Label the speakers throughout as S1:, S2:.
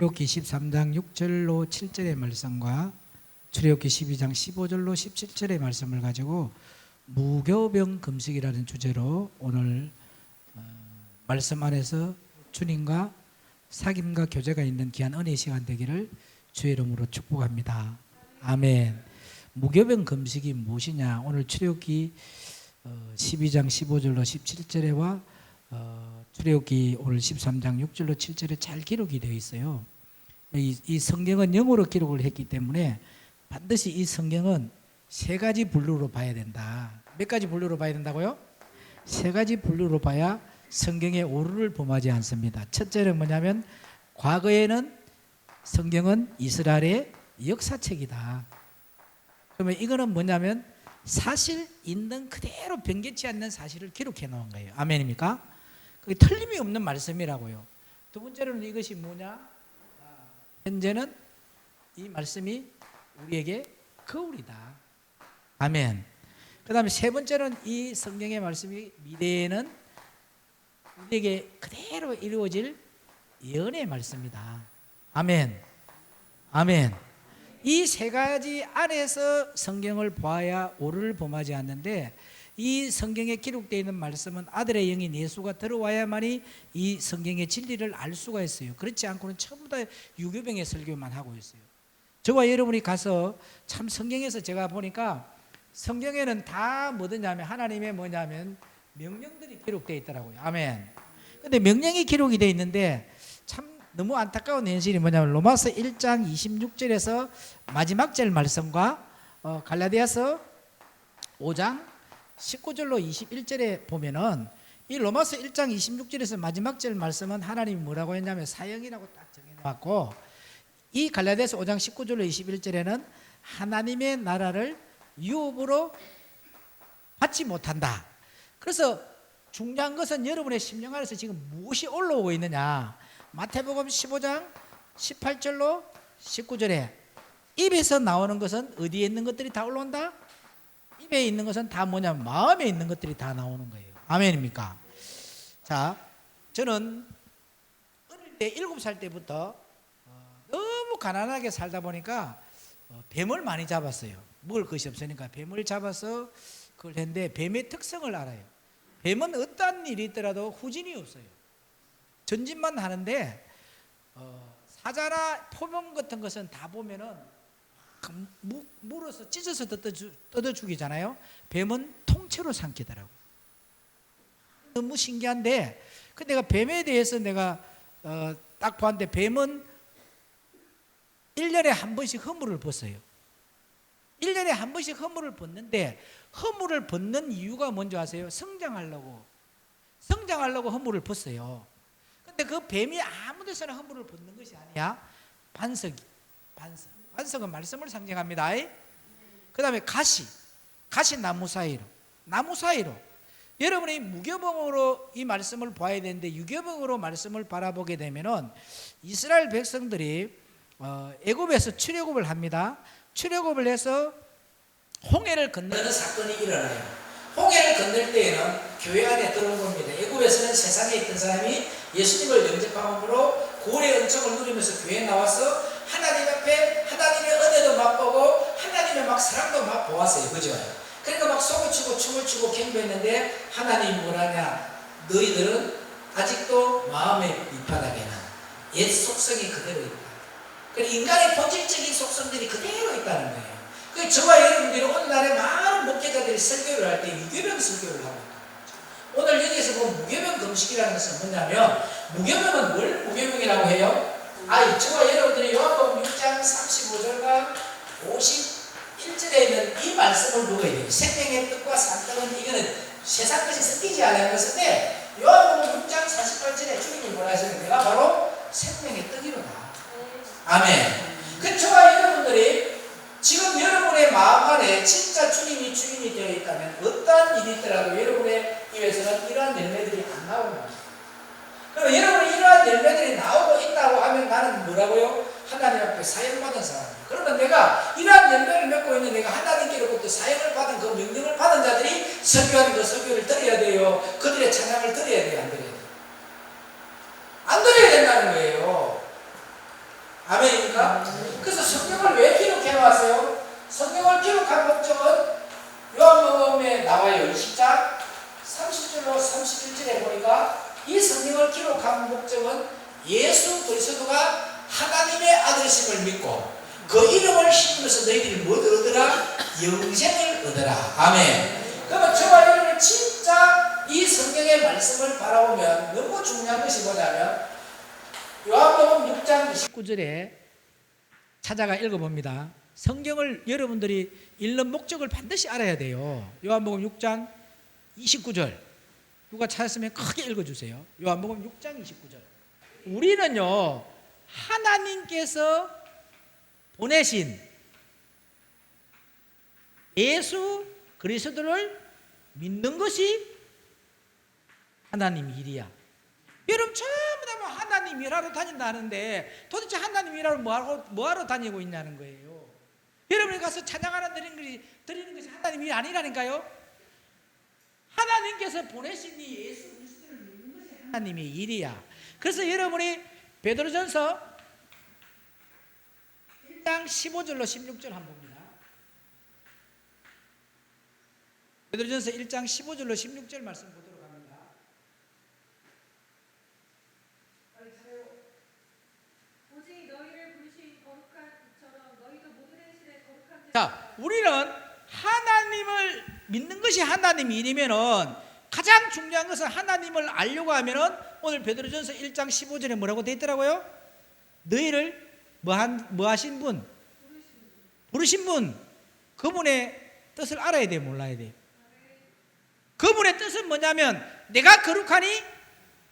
S1: 출애굽기 13장 6절로 7절의 말씀과 출애굽기 12장 15절로 17절의 말씀을 가지고 무교병 금식이라는 주제로 오늘 말씀 안에서 주님과 사귐과 교제가 있는 귀한 은혜의 시간 되기를 주의 이름으로 축복합니다. 아멘. 무교병 금식이 무엇이냐? 오늘 출애굽기 12장 15절로 17절에와 출애굽기 오늘 13장 6절로 7절에 잘 기록이 되어 있어요. 이 성경은 영어로 기록을 했기 때문에 반드시 이 성경은 세 가지 분류로 봐야 된다. 몇 가지 분류로 봐야 된다고요? 세 가지 분류로 봐야 성경의 오류를 범하지 않습니다. 첫째는 뭐냐면 과거에는 성경은 이스라엘의 역사책이다. 그러면 이거는 뭐냐면 사실 있는 그대로 변개치 않는 사실을 기록해 놓은 거예요. 아멘입니까? 그게 틀림이 없는 말씀이라고요. 두 번째로는 이것이 뭐냐? 현재는 이 말씀이 우리에게 거울이다. 아멘. 그 다음에 세 번째는 이 성경의 말씀이 미래에는 우리에게 그대로 이루어질 예언의 말씀이다. 아멘. 아멘. 이 세 가지 안에서 성경을 보아야 오류를 범하지 않는데, 이 성경에 기록되어 있는 말씀은 아들의 영인 예수가 들어와야만이 이 성경의 진리를 알 수가 있어요. 그렇지 않고는 전부 다 유교병의 설교만 하고 있어요. 저와 여러분이 가서 참 성경에서 제가 보니까 성경에는 다 뭐냐면 하나님의 뭐냐면 명령들이 기록되어 있더라고요. 아멘. 근데 명령이 기록이 되어 있는데 참 너무 안타까운 현실이 뭐냐면 로마서 1장 26절에서 마지막 절 말씀과 갈라디아서 5장 19절로 21절에 보면은 이 로마서 1장 26절에서 마지막 절 말씀은 하나님이 뭐라고 했냐면 사형이라고 딱 정해놓았고, 이 갈라디아서 5장 19절로 21절에는 하나님의 나라를 유업으로 받지 못한다. 그래서 중요한 것은 여러분의 심령 안에서 지금 무엇이 올라오고 있느냐. 마태복음 15장 18절로 19절에 입에서 나오는 것은 어디에 있는 것들이 다 올라온다? 입에 있는 것은 다 뭐냐면 마음에 있는 것들이 다 나오는 거예요. 아멘입니까? 자, 저는 어릴 때 7살 때부터 너무 가난하게 살다 보니까 뱀을 많이 잡았어요. 먹을 것이 없으니까 뱀을 잡아서 그걸 했는데 뱀의 특성을 알아요. 뱀은 어떠한 일이 있더라도 후진이 없어요. 전진만 하는데 사자나 표범 같은 것은 다 보면은 물어서 찢어서 뜯어 죽이잖아요. 뱀은 통째로 삼키더라고요. 너무 신기한데, 내가 뱀에 대해서 내가 딱 봤는데 뱀은 1년에 한 번씩 허물을 벗어요. 1년에 한 번씩 허물을 벗는데, 허물을 벗는 이유가 뭔지 아세요? 성장하려고 허물을 벗어요. 근데 그 뱀이 아무 데서나 허물을 벗는 것이 아니야. 반석은 말씀을 상징합니다. 그 다음에 가시 나무 사이로 여러분이 무교병으로 이 말씀을 봐야 되는데, 유교병으로 말씀을 바라보게 되면은 이스라엘 백성들이 애굽에서 출애굽을 합니다. 출애굽을 해서 홍해를 건너는 사건이 일어나요. 홍해를 건널 때에는 교회 안에 들어온 겁니다. 애굽에서는 세상에 있던 사람이 예수님을 영접함으로 구원의 은총을 누리면서 교회에 나와서 하나님 앞에 하나님의 은혜도 맛보고 하나님의 막 사랑도 막 보았어요. 그죠? 그러니까 막 소리 치고 춤을 추고 경배했는데, 하나님이 뭐라냐? 너희들은 아직도 마음의 밑바닥에는 옛 속성이 그대로 있다. 그러니까 인간의 본질적인 속성들이 그대로 있다는 거예요. 그래서 저와 여러분들이 오늘날에 많은 목회자들이 설교를 할 때 유교병 설교를 하고 있다. 오늘 여기에서 보면 무교병 금식이라는 것은 뭐냐면, 무교병은 뭘 무교병이라고 해요? 저와 여러분들이 요한복음 6장 35절과 51절에 있는 이 말씀을 보고 있는 생명의 떡과 산떡은 이거는 세상 것이 섞이지 않은 것인데, 요한복음 6장 48절에 주님이 뭐라 하시는 내가 바로 생명의 떡이로다. 아멘. 그 저와 여러분들이 지금 여러분의 마음 안에 진짜 주님이 주인이 되어 있다면 어떠한 일이 있더라도 여러분의 입에서는 이러한 열매들이 안 나오는 거예요. 그럼 여러분이 이러한 열매들이 나오고 있다고 하면 나는 뭐라고요? 하나님 앞에 사형받은 사람이에요. 그러면 내가 이러한 열매를 맺고 있는 내가 하나님께로부터 사형을 받은 그 명령을 받은 자들이 설교하는 그 설교를 들어야 돼요? 그들의 찬양을 들어야 돼요? 안 들어야 돼요? 안 들어야 된다는 거예요. 아멘입니까? 그래서 성경을 왜 기록해 왔어요? 성경을 기록한 목적은 요한복음에 나와요. 20장 30절로 31절에 보니까 이 성경을 기록한 목적은 예수 그리스도가 하나님의 아들심을 믿고 그 이름을 힘입어서 너희들이 뭐 얻으라? 영생을 얻으라. 아멘. 그러면 저와 여러분이 진짜 이 성경의 말씀을 바라보면 너무 중요한 것이 뭐냐면 요한복음 6장 29절에 찾아가 읽어봅니다. 성경을 여러분들이 읽는 목적을 반드시 알아야 돼요. 요한복음 6장 29절 누가 찾았으면 크게 읽어주세요. 요한복음 6장 29절. 우리는요 하나님께서 보내신 예수 그리스도를 믿는 것이 하나님 일이야. 여러분 전부 다 하나님 일하러 다닌다 하는데 도대체 하나님 일하러 뭐하러 다니고 있냐는 거예요. 여러분이 가서 찬양 하나 드리는 것이 하나님 일 아니라니까요. 하나님께서 보내신 이 예수 그리스도를 믿는 것이 하나님의 일이야. 그래서 여러분이 베드로전서 1장 15절로 16절 한번 봅니다. 베드로전서 1장 15절로 16절 말씀 보도록 합니다.
S2: 오직 너희를 부르신 거룩한 이처럼 너희도 모든 행실에 거룩한
S1: 자, 우리는 하나님을 믿는 것이 하나님 일이면은 가장 중요한 것은 하나님을 알려고 하면은 오늘 베드로전서 1장 15절에 뭐라고 되어 있더라고요? 너희를 뭐 하신 분? 부르신 분. 그분의 뜻을 알아야 돼, 몰라야 돼? 그분의 뜻은 뭐냐면 내가 거룩하니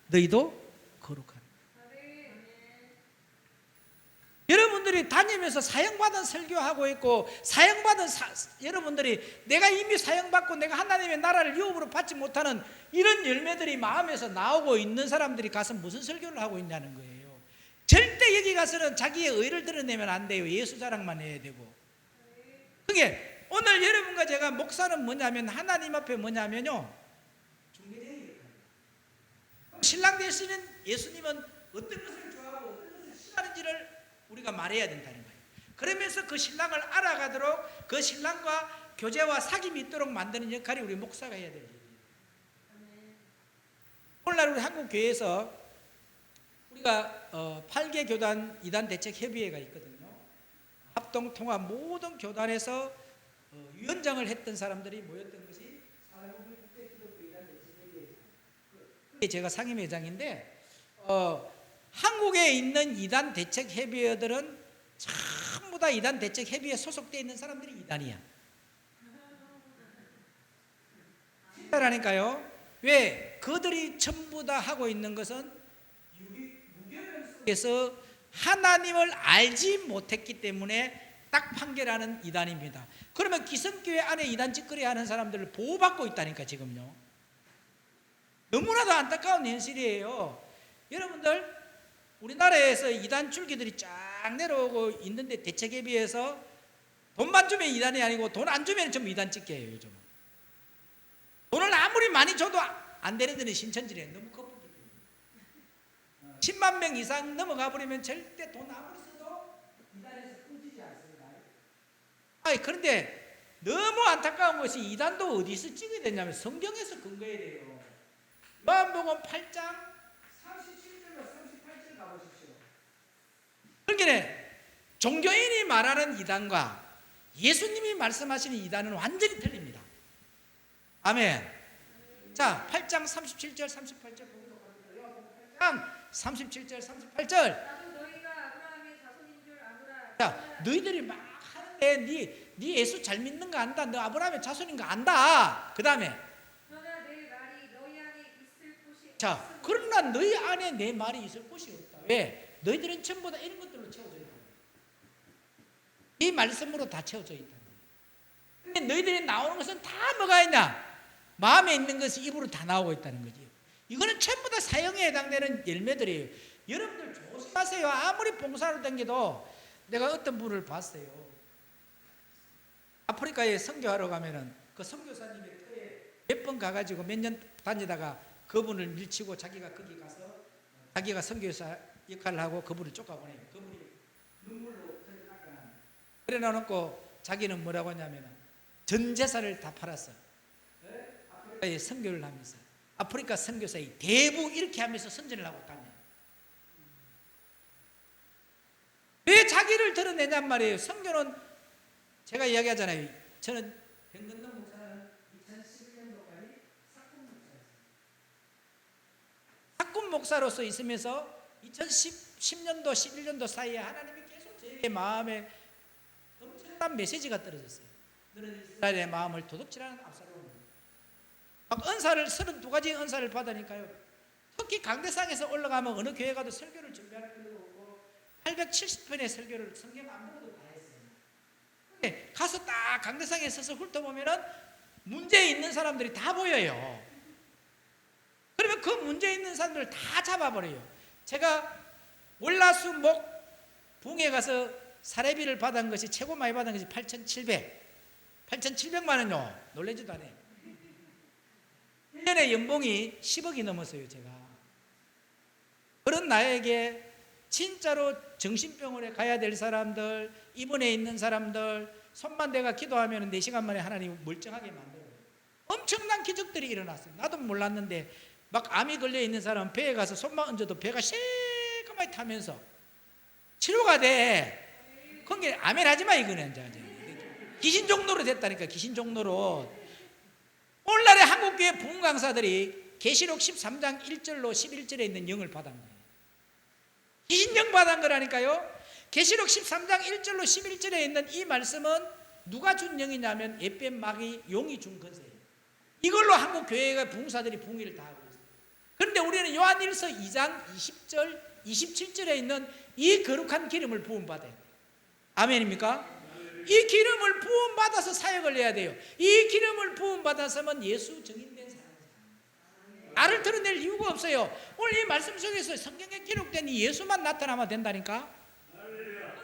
S1: 너희도 거룩하니. 여러분들이 다니면서 사형받은 설교하고 있고 사형받은 여러분들이 내가 이미 사형받고 내가 하나님의 나라를 유업으로 받지 못하는 이런 열매들이 마음에서 나오고 있는 사람들이 가서 무슨 설교를 하고 있냐는 거예요. 절대 여기 가서는 자기의 의를 드러내면 안 돼요. 예수 자랑만 해야 되고. 그게 오늘 여러분과 제가 목사는 뭐냐면 하나님 앞에 뭐냐면요 중개쟁이 신랑 되시는 예수님은 어떤 것을 좋아하고 어떤 것을 싫어하는지를 우리가 말해야 된다는 거예요. 그러면서 그 신랑을 알아가도록 그 신랑과 교제와 사귐이 있도록 만드는 역할이 우리 목사가 해야 돼요. 오늘날 우리 한국 교회에서 우리가 8개 교단 이단 대책 협의회가 있거든요. 합동 통합 모든 교단에서 위원장을 했던 사람들이 모였던 것이 사랑국민 국제기독교 이단 대책협의회. 제가 상임회장인데 한국에 있는 이단 대책 협의회들은 전부 다 이단 대책 협의회에 소속되어 있는 사람들이 이단이야. 진짜라니까요. 왜? 그들이 전부 다 하고 있는 것은 무교변 속에서 하나님을 알지 못했기 때문에 딱 판결하는 이단입니다. 그러면 기성교회 안에 이단 짓거리 하는 사람들을 보호받고 있다니까 지금요. 너무나도 안타까운 현실이에요. 여러분들 우리나라에서 이단 줄기들이 쫙 내려오고 있는데 대책에 비해서 돈만 주면 이단이 아니고 돈 안 주면 전부 이단 찍게해요. 요즘은 돈을 아무리 많이 줘도 안 되는 데는 신천지래. 너무 커. 10만 명 이상 넘어가 버리면 절대 돈 아무리 써도 이단에서 끊지지 않습니다. 그런데 너무 안타까운 것이 이단도 어디서 찍어야 되냐면 성경에서 근거해야 돼요. 요한복음 8장 37절로 38절 가보십시오. 그러니까 종교인이 말하는 이단과 예수님이 말씀하시는 이단은 완전히 틀립니다. 아멘. 자, 8장 37절 38절 보도록 합니다. 8장 37절 38절.
S2: 나도 너희가 아브라함의 자손인 줄 아노라.
S1: 자, 너희들이 막 하는데 네 예수 잘 믿는 거 안다. 너 아브라함의 자손인 거 안다. 그 다음에
S2: 그러나 내 말이 너희 안에 있을 곳이
S1: 자, 그러나 너희 안에 내 말이 있을 곳이 없다. 왜? 너희들은 전부 다 이런 것들로 채워져 있다. 이 말씀으로 다 채워져 있다. 근데 너희들이 나오는 것은 다 뭐가 있냐? 마음에 있는 것이 입으로 다 나오고 있다는 거지. 이거는 전부 다 사형에 해당되는 열매들이에요. 여러분들 조심하세요. 아무리 봉사를 댕겨도 내가 어떤 분을 봤어요. 아프리카에 선교하러 가면은 그 선교사님의 터에 몇 번 가가지고 몇 년 다니다가 그분을 밀치고 자기가 거기 가서 자기가 선교사 역할을 하고 그분을 쫓아보내요. 그분이 그래 놔놓고 자기는 뭐라고 하냐면 전 재산을 다 팔았어. 아프리카에 선교를 하면서 아프리카 선교사의 대부 이렇게 하면서 선전을 하고 다녀. 왜 자기를 드러내냔 말이에요. 선교는 제가 이야기하잖아요. 저는 백근동 목사는 2011년도까지 사건 목사로서 있으면서 2010년도 11년도 사이에 하나님이 계속 제 마음에 엄청난 메시지가 떨어졌어요. 너는 이스라엘의 마음을 도둑질하는 압살롬. 막 은사를 32가지 은사를 받으니까요. 특히 강대상에서 올라가면 어느 교회 가도 설교를 준비할 필요도 없고 870편의 설교를 성경 안 보고도 다 했어요. 근데 가서 딱 강대상에 서서 훑어보면은 문제 있는 사람들이 다 보여요. 그러면 그 문제 있는 사람들을 다 잡아버려요. 제가 월화수 목 붕에 가서 사례비를 받은 것이 최고 많이 받은 것이 8,700만 원요. 놀라지도 않아요. 1년에 연봉이 10억이 넘었어요. 제가 그런 나에게 진짜로 정신병원에 가야 될 사람들, 입원해 있는 사람들 손만 대가 기도하면 4시간 만에 하나님 멀쩡하게 만들어요. 엄청난 기적들이 일어났어요. 나도 몰랐는데 막 암이 걸려 있는 사람 배에 가서 손만 얹어도 배가 시커멓게 타면서 치료가 돼. 그게 아멘 하지마 이거는 이제 귀신 종로로 됐다니까. 귀신 종로로. 오늘날의 한국교회 부흥 강사들이 계시록 13장 1절로 11절에 있는 영을 받은 거예요. 귀신영 받은 거라니까요. 계시록 13장 1절로 11절에 있는 이 말씀은 누가 준 영이냐면 에뱀 마귀 용이 준 건세예요. 이걸로 한국 교회가 부흥사들이 부흥일을 다 하고 있어요. 그런데 우리는 요한일서 2장 20절 27절에 있는 이 거룩한 기름을 부음받아야 돼요. 아멘입니까? 이 기름을 부음받아서 사역을 해야 돼요. 이 기름을 부음받아서면 예수 증인된 사람이에요. 나를 드러낼 이유가 없어요. 오늘 이 말씀 속에서 성경에 기록된 이 예수만 나타나면 된다니까.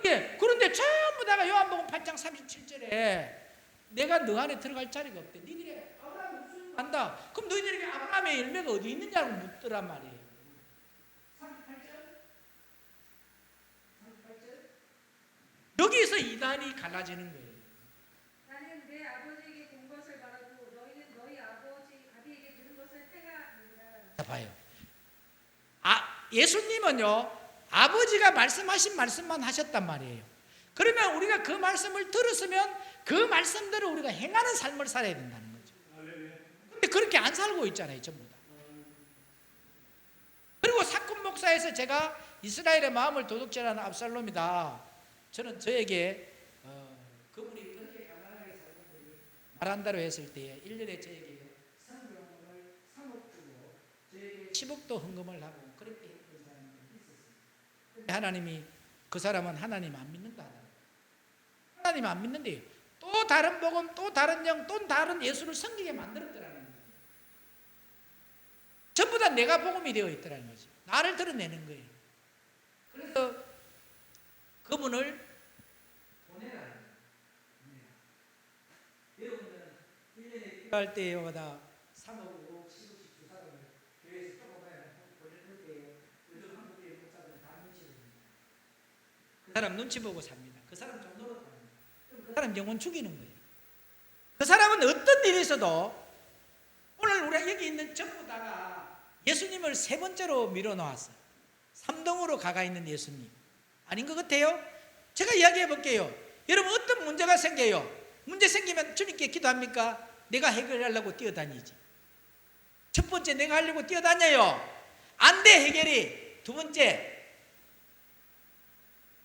S1: 예, 그런데 전부 다가 요한복음 8장 37절에 내가 너 안에 들어갈 자리가 없대. 니들이 아브라함 목숨 간다. 그럼 너희들에게 아브라함의 열매가 어디 있느냐고 묻더란 말이에요. 38절 여기서 이단이 갈라지는 거예요.
S2: 나는 내 아버지에게 본 것을 말하고 너희는 너희 아버지 아비에게 들은 것을 행하느니라.
S1: 봐요. 예수님은요 아버지가 말씀하신 말씀만 하셨단 말이에요. 그러면 우리가 그 말씀을 들었으면 그 말씀대로 우리가 행하는 삶을 살아야 된다는 거죠. 근데 그렇게 안 살고 있잖아요, 전부 다. 그리고 사건 목사에서 제가 이스라엘의 마음을 도둑질하는 압살롬이다. 저는 저에게 그분이 그렇게 가난하게 살고 말한다로 했을 때 1년에 저에게 선교금을 3억 주고 저에게 10억도 헌금을 하고 그렇게 했던 사람이 있었어요. 하나님이 그 사람은 하나님 안 믿는다. 하나님 안 믿는데요. 또 다른 복음, 또 다른 영, 또 다른 예수를 섬기게 만들었더라는 거예요. 전부 다 내가 복음이 되어 있더라는 거죠. 나를 드러내는 거예요. 그래서 그분을 보내라. 여러분들은 1년에 필요할 때마다 3억, 5억, 10억씩 주 사람을 교회에서 조금만 보내는 때 요즘 한국교회 목사들은 다 눈치 봅니다. 그 사람 눈치 보고 삽니다. 그 사람 좀 노릇합니다. 그 사람 영혼 죽이는 거예요. 그 사람은 어떤 일이 있어도 오늘 우리가 여기 있는 전부 다가 예수님을 3번째로 밀어놓았어요. 3등으로 가가 있는 예수님. 아닌 것 같아요? 제가 이야기해 볼게요. 여러분 어떤 문제가 생겨요? 문제 생기면 주님께 기도합니까? 내가 해결하려고 뛰어다니지. 첫 번째 내가 하려고 뛰어다녀요. 안 돼 해결이. 두 번째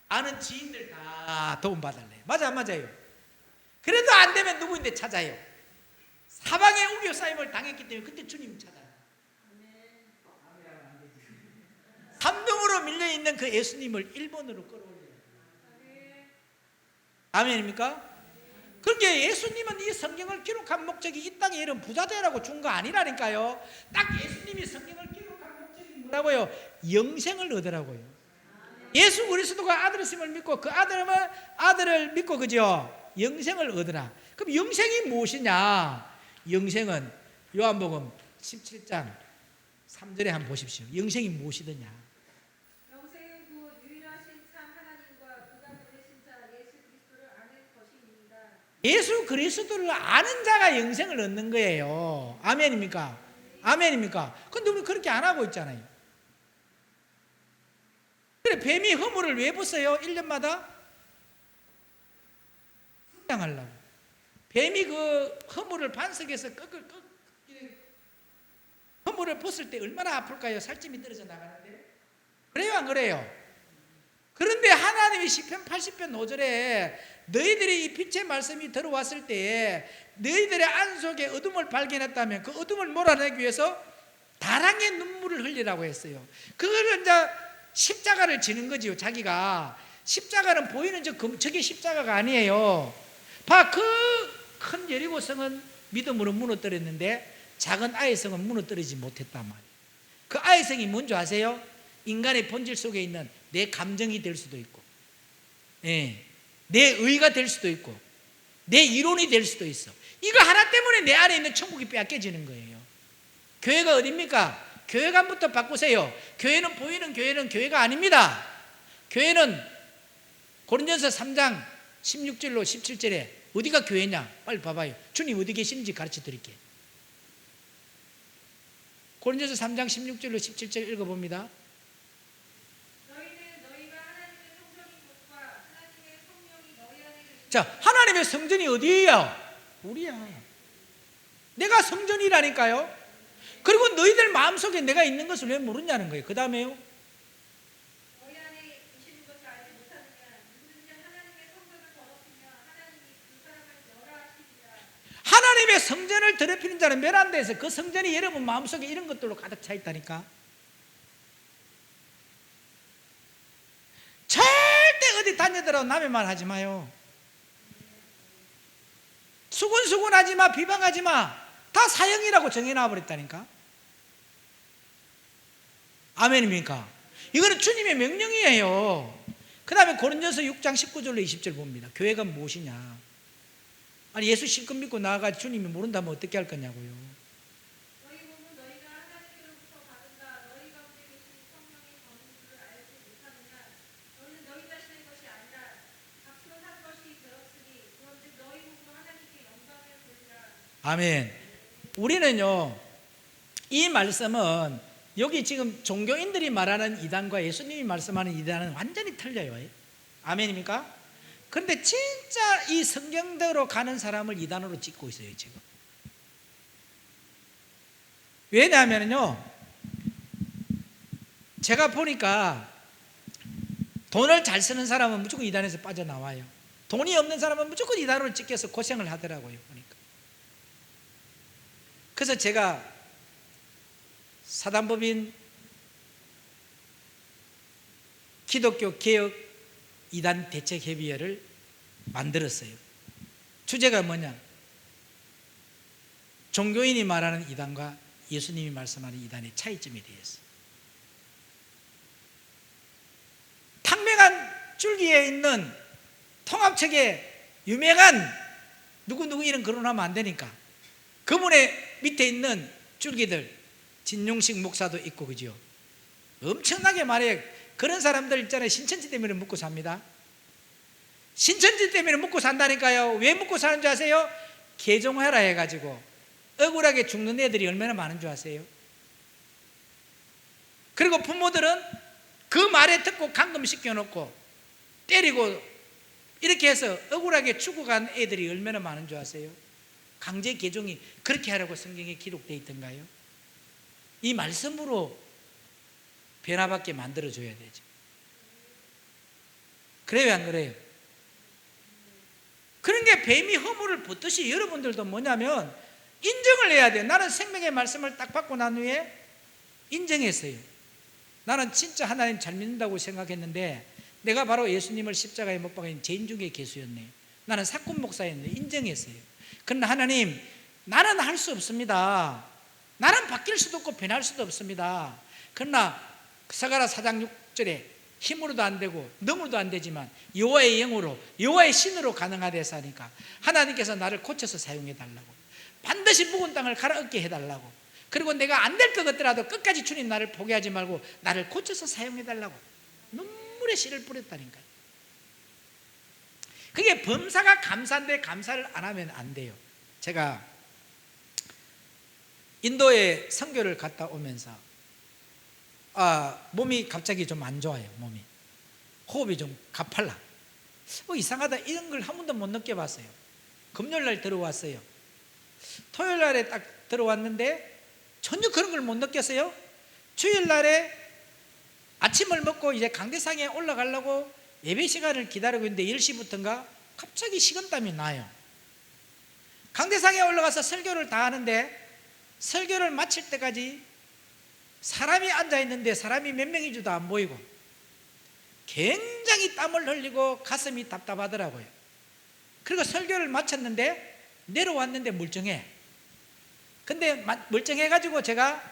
S1: 아는 지인들 다 도움받을래. 맞아 안 맞아요? 그래도 안 되면 누구인데 찾아요. 사방에 우겨 쌓임을 당했기 때문에 그때 주님 찾아요. 3등으로 밀려있는 그 예수님을 1번으로 끌어올려요. 아멘입니까? 그렇게 예수님은 이 성경을 기록한 목적이 이 땅에 이런 부자 되라고 준 거 아니라니까요. 딱 예수님이 성경을 기록한 목적이 뭐라고요? 영생을 얻으라고요. 예수 그리스도가 아들이심을 믿고 그 아들을 믿고 그죠? 영생을 얻으라. 그럼 영생이 무엇이냐? 영생은 요한복음 17장 3절에 한번 보십시오. 영생이 무엇이더냐?
S2: 영생은 곧 유일하신 참 하나님과 그가 보내신 자 예수 그리스도를 아는
S1: 예수 그리스도를 아는 자가 영생을 얻는 거예요. 아멘입니까? 아멘입니까? 근데 우리 그렇게 안 하고 있잖아요. 그래, 뱀이 허물을 왜 벗어요? 1년마다? 성장하려고. 뱀이 그 허물을 반석에서 허물을 벗을 때 얼마나 아플까요? 살찜이 떨어져 나가는데. 그래요, 안 그래요? 그런데 하나님이 시편 80편 5절에 너희들이 이 빛의 말씀이 들어왔을 때에 너희들의 안 속에 어둠을 발견했다면 그 어둠을 몰아내기 위해서 다랑의 눈물을 흘리라고 했어요. 그걸 이제 십자가를 지는 거지요. 자기가 십자가는 보이는 저게 십자가가 아니에요. 봐, 그 큰 여리고성은 믿음으로 무너뜨렸는데 작은 아이성은 무너뜨리지 못했단 말이에요. 그 아이성이 뭔지 아세요? 인간의 본질 속에 있는 내 감정이 될 수도 있고, 내 의가 될 수도 있고, 내 이론이 될 수도 있어. 이거 하나 때문에 내 안에 있는 천국이 빼앗겨지는 거예요. 교회가 어딥니까? 교회관부터 바꾸세요. 교회는 보이는 교회가 아닙니다. 교회는 고린도전서 3장 16절로 17절에 어디가 교회냐? 빨리 봐봐요. 주님 어디 계시는지 가르쳐 드릴게요. 고린도전서 3장 16절로 17절 읽어봅니다. 자, 하나님의 성전이 어디예요? 우리야. 내가 성전이라니까요. 그리고 너희들 마음속에 내가 있는 것을 왜 모르냐는 거예요. 그 다음에요. 하나님의 성전을 더럽히는 자는 멸한다. 그 성전이 여러분 마음속에 이런 것들로 가득 차 있다니까. 절대 어디 다니더라도 남의 말 하지 마요. 수군수군하지 마, 비방하지 마. 다 사형이라고 정해놔 버렸다니까. 아멘입니까? 이거는 주님의 명령이에요. 그 다음에 고린도전서 6장 19절로 20절 봅니다. 교회가 무엇이냐? 아니, 예수 실컷 믿고 나아가 주님이 모른다면 어떻게 할 거냐고요. 아멘. 우리는요, 이 말씀은 여기 지금 종교인들이 말하는 이단과 예수님이 말씀하는 이단은 완전히 틀려요. 아멘입니까? 그런데 진짜 이 성경대로 가는 사람을 이단으로 찍고 있어요, 지금. 왜냐하면요, 제가 보니까 돈을 잘 쓰는 사람은 무조건 이단에서 빠져나와요. 돈이 없는 사람은 무조건 이단으로 찍혀서 고생을 하더라고요, 보니까. 그래서 제가 사단법인 기독교 개혁 이단 대책협의회를 만들었어요. 주제가 뭐냐? 종교인이 말하는 이단과 예수님이 말씀하는 이단의 차이점에 대해서. 탕명한 줄기에 있는 통합책의 유명한 누구 이름 거론하면 안 되니까 그분의 밑에 있는 줄기들, 진용식 목사도 있고, 그죠? 엄청나게 말해. 그런 사람들 있잖아요. 신천지 때문에 먹고 삽니다. 신천지 때문에 먹고 산다니까요. 왜 먹고 사는 줄 아세요? 개종하라 해가지고 억울하게 죽는 애들이 얼마나 많은 줄 아세요? 그리고 부모들은 그 말에 듣고 감금시켜놓고 때리고 이렇게 해서 억울하게 죽어간 애들이 얼마나 많은 줄 아세요? 강제 개종이 그렇게 하라고 성경에 기록되어 있던가요? 이 말씀으로 변화받게 만들어줘야 되죠. 그래요, 안 그래요? 그런 게 뱀이 허물을 벗듯이 여러분들도 뭐냐면 인정을 해야 돼요. 나는 생명의 말씀을 딱 받고 난 후에 인정했어요. 나는 진짜 하나님 잘 믿는다고 생각했는데 내가 바로 예수님을 십자가에 못 박은 죄인 중에 괴수였네요. 나는 사건 목사였는데 인정했어요. 그러나 하나님, 나는 할 수 없습니다. 나는 바뀔 수도 없고 변할 수도 없습니다. 그러나 스가랴 4장 6절에 힘으로도 안 되고 능으로도 안 되지만 여호와의 영으로 여호와의 신으로 가능하대서 하니까 하나님께서 나를 고쳐서 사용해 달라고, 반드시 묵은 땅을 갈아엎게 해달라고, 그리고 내가 안 될 것 같더라도 끝까지 주님 나를 포기하지 말고 나를 고쳐서 사용해 달라고 눈물의 씨를 뿌렸다니까요. 그게 범사가 감사인데 감사를 안 하면 안 돼요. 제가 인도에 선교를 갔다 오면서 몸이 갑자기 좀 안 좋아요. 몸이 호흡이 좀 가팔라. 이상하다, 이런 걸 한 번도 못 느껴봤어요. 금요일날 들어왔어요. 토요일날에 딱 들어왔는데 전혀 그런 걸 못 느꼈어요. 주일날에 아침을 먹고 이제 강대상에 올라가려고 예배 시간을 기다리고 있는데 10시부터인가 갑자기 식은땀이 나요. 강대상에 올라가서 설교를 다 하는데 설교를 마칠 때까지 사람이 앉아있는데 사람이 몇 명인지도 안 보이고 굉장히 땀을 흘리고 가슴이 답답하더라고요. 그리고 설교를 마쳤는데 내려왔는데 멀쩡해. 근데 멀쩡해가지고 제가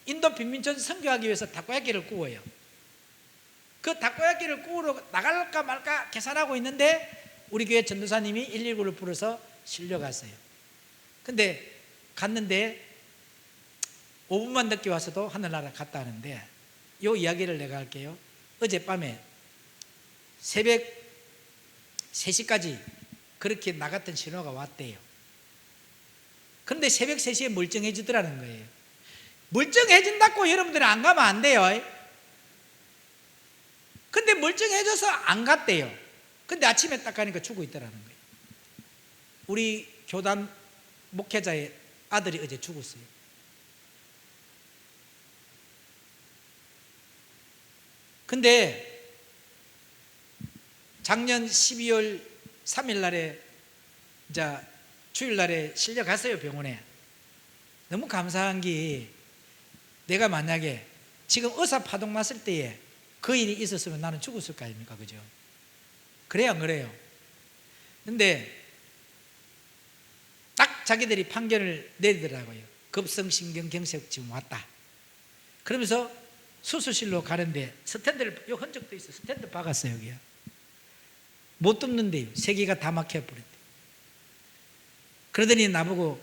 S1: 인도 빈민촌 선교하기 위해서 다코야끼를 구워요. 그 다코야끼를 구우러 나갈까 말까 계산하고 있는데 우리 교회 전도사님이 119를 불러서 실려갔어요. 근데 갔는데 5분만 늦게 와서도 하늘나라 갔다 하는데, 이 이야기를 내가 할게요. 어젯밤에 새벽 3시까지 그렇게 나갔던 신호가 왔대요. 그런데 새벽 3시에 멀쩡해지더라는 거예요. 멀쩡해진다고 여러분들이 안 가면 안 돼요. 근데 멀쩡해져서 안 갔대요. 근데 아침에 딱 가니까 죽어 있더라는 거예요. 우리 교단 목회자의 아들이 어제 죽었어요. 근데 작년 12월 3일 날에 이제 주일날에 실려갔어요, 병원에. 너무 감사한 게, 내가 만약에 지금 의사 파동 났을 때에 그 일이 있었으면 나는 죽었을 거 아닙니까? 그죠? 그래요, 안 그래요? 근데 딱 자기들이 판결을 내리더라고요. 급성신경경색 지금 왔다. 그러면서 수술실로 가는데 스탠드를, 요 흔적도 있어요. 스탠드 박았어요, 여기야. 못 뚫는데요. 3개가 다 막혀버렸대. 그러더니 나보고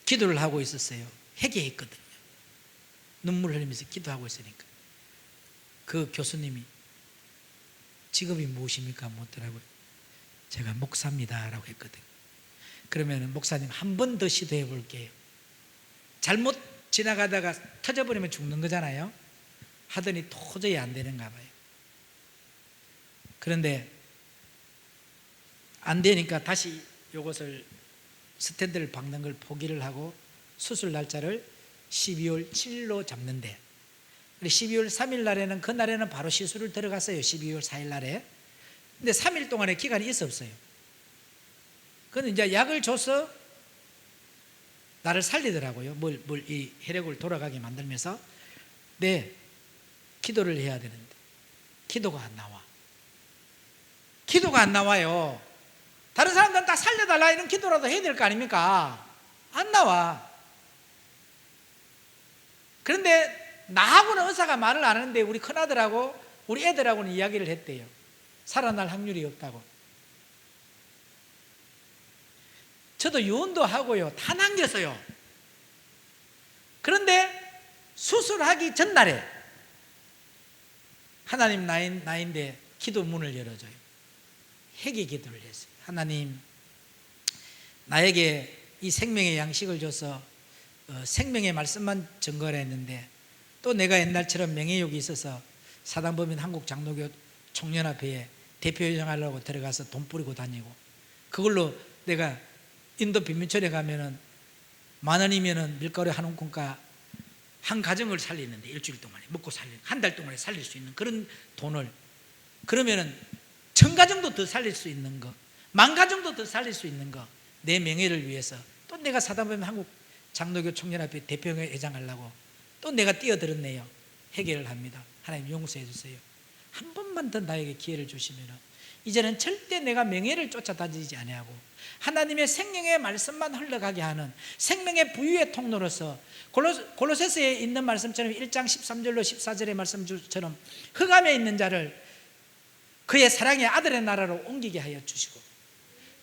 S1: 기도를 하고 있었어요. 회개했거든요. 눈물 흘리면서 기도하고 있으니까 그 교수님이 직업이 무엇입니까? 묻더라고요. 제가 목사입니다 라고 했거든요. 그러면 목사님 한 번 더 시도해 볼게요. 잘못 지나가다가 터져버리면 죽는 거잖아요. 하더니 도저히 안 되는가 봐요. 그런데 안 되니까 다시 요것을 스탠드를 박는 걸 포기를 하고 수술 날짜를 12월 7일로 잡는데, 12월 3일 날에는, 그날에는 바로 시술을 들어갔어요. 12월 4일 날에. 근데 3일 동안의 기간이 있었어요. 그런데 이제 약을 줘서 나를 살리더라고요. 이 혈액을 돌아가게 만들면서. 네, 기도를 해야 되는데 기도가 안 나와. 기도가 안 나와요. 다른 사람들은 다 살려달라 이런 기도라도 해야 될 거 아닙니까? 안 나와. 그런데 나하고는 의사가 말을 안 하는데 우리 큰아들하고 우리 애들하고는 이야기를 했대요. 살아날 확률이 없다고. 저도 유언도 하고요. 다 남겼어요. 그런데 수술하기 전날에 하나님 나인데 기도 문을 열어줘요. 회개 기도를 했어요. 하나님, 나에게 이 생명의 양식을 줘서 생명의 말씀만 증거를 했는데, 또 내가 옛날처럼 명예욕이 있어서 사단법인 한국장로교 총연합회에 대표회장하려고 들어가서 돈 뿌리고 다니고, 그걸로 내가 인도 빈민촌에 가면은 10,000원이면은 밀가루 한 움큼가 한 가정을 살리는데, 일주일 동안에 먹고 살리는, 한 달 동안에 살릴 수 있는 그런 돈을, 그러면은 1,000가정도 더 살릴 수 있는 거, 10,000가정도 더 살릴 수 있는 거, 내 명예를 위해서, 또 내가 사단법인 한국 장로교 총연합회 대표회장 하려고 또 내가 뛰어들었네요. 해결을 합니다. 하나님 용서해 주세요. 한 번만 더 나에게 기회를 주시면 이제는 절대 내가 명예를 쫓아다니지 아니하고 하나님의 생명의 말씀만 흘러가게 하는 생명의 부유의 통로로서, 골로새서에 있는 말씀처럼 1장 13절로 14절의 말씀처럼 흑암에 있는 자를 그의 사랑의 아들의 나라로 옮기게 하여 주시고,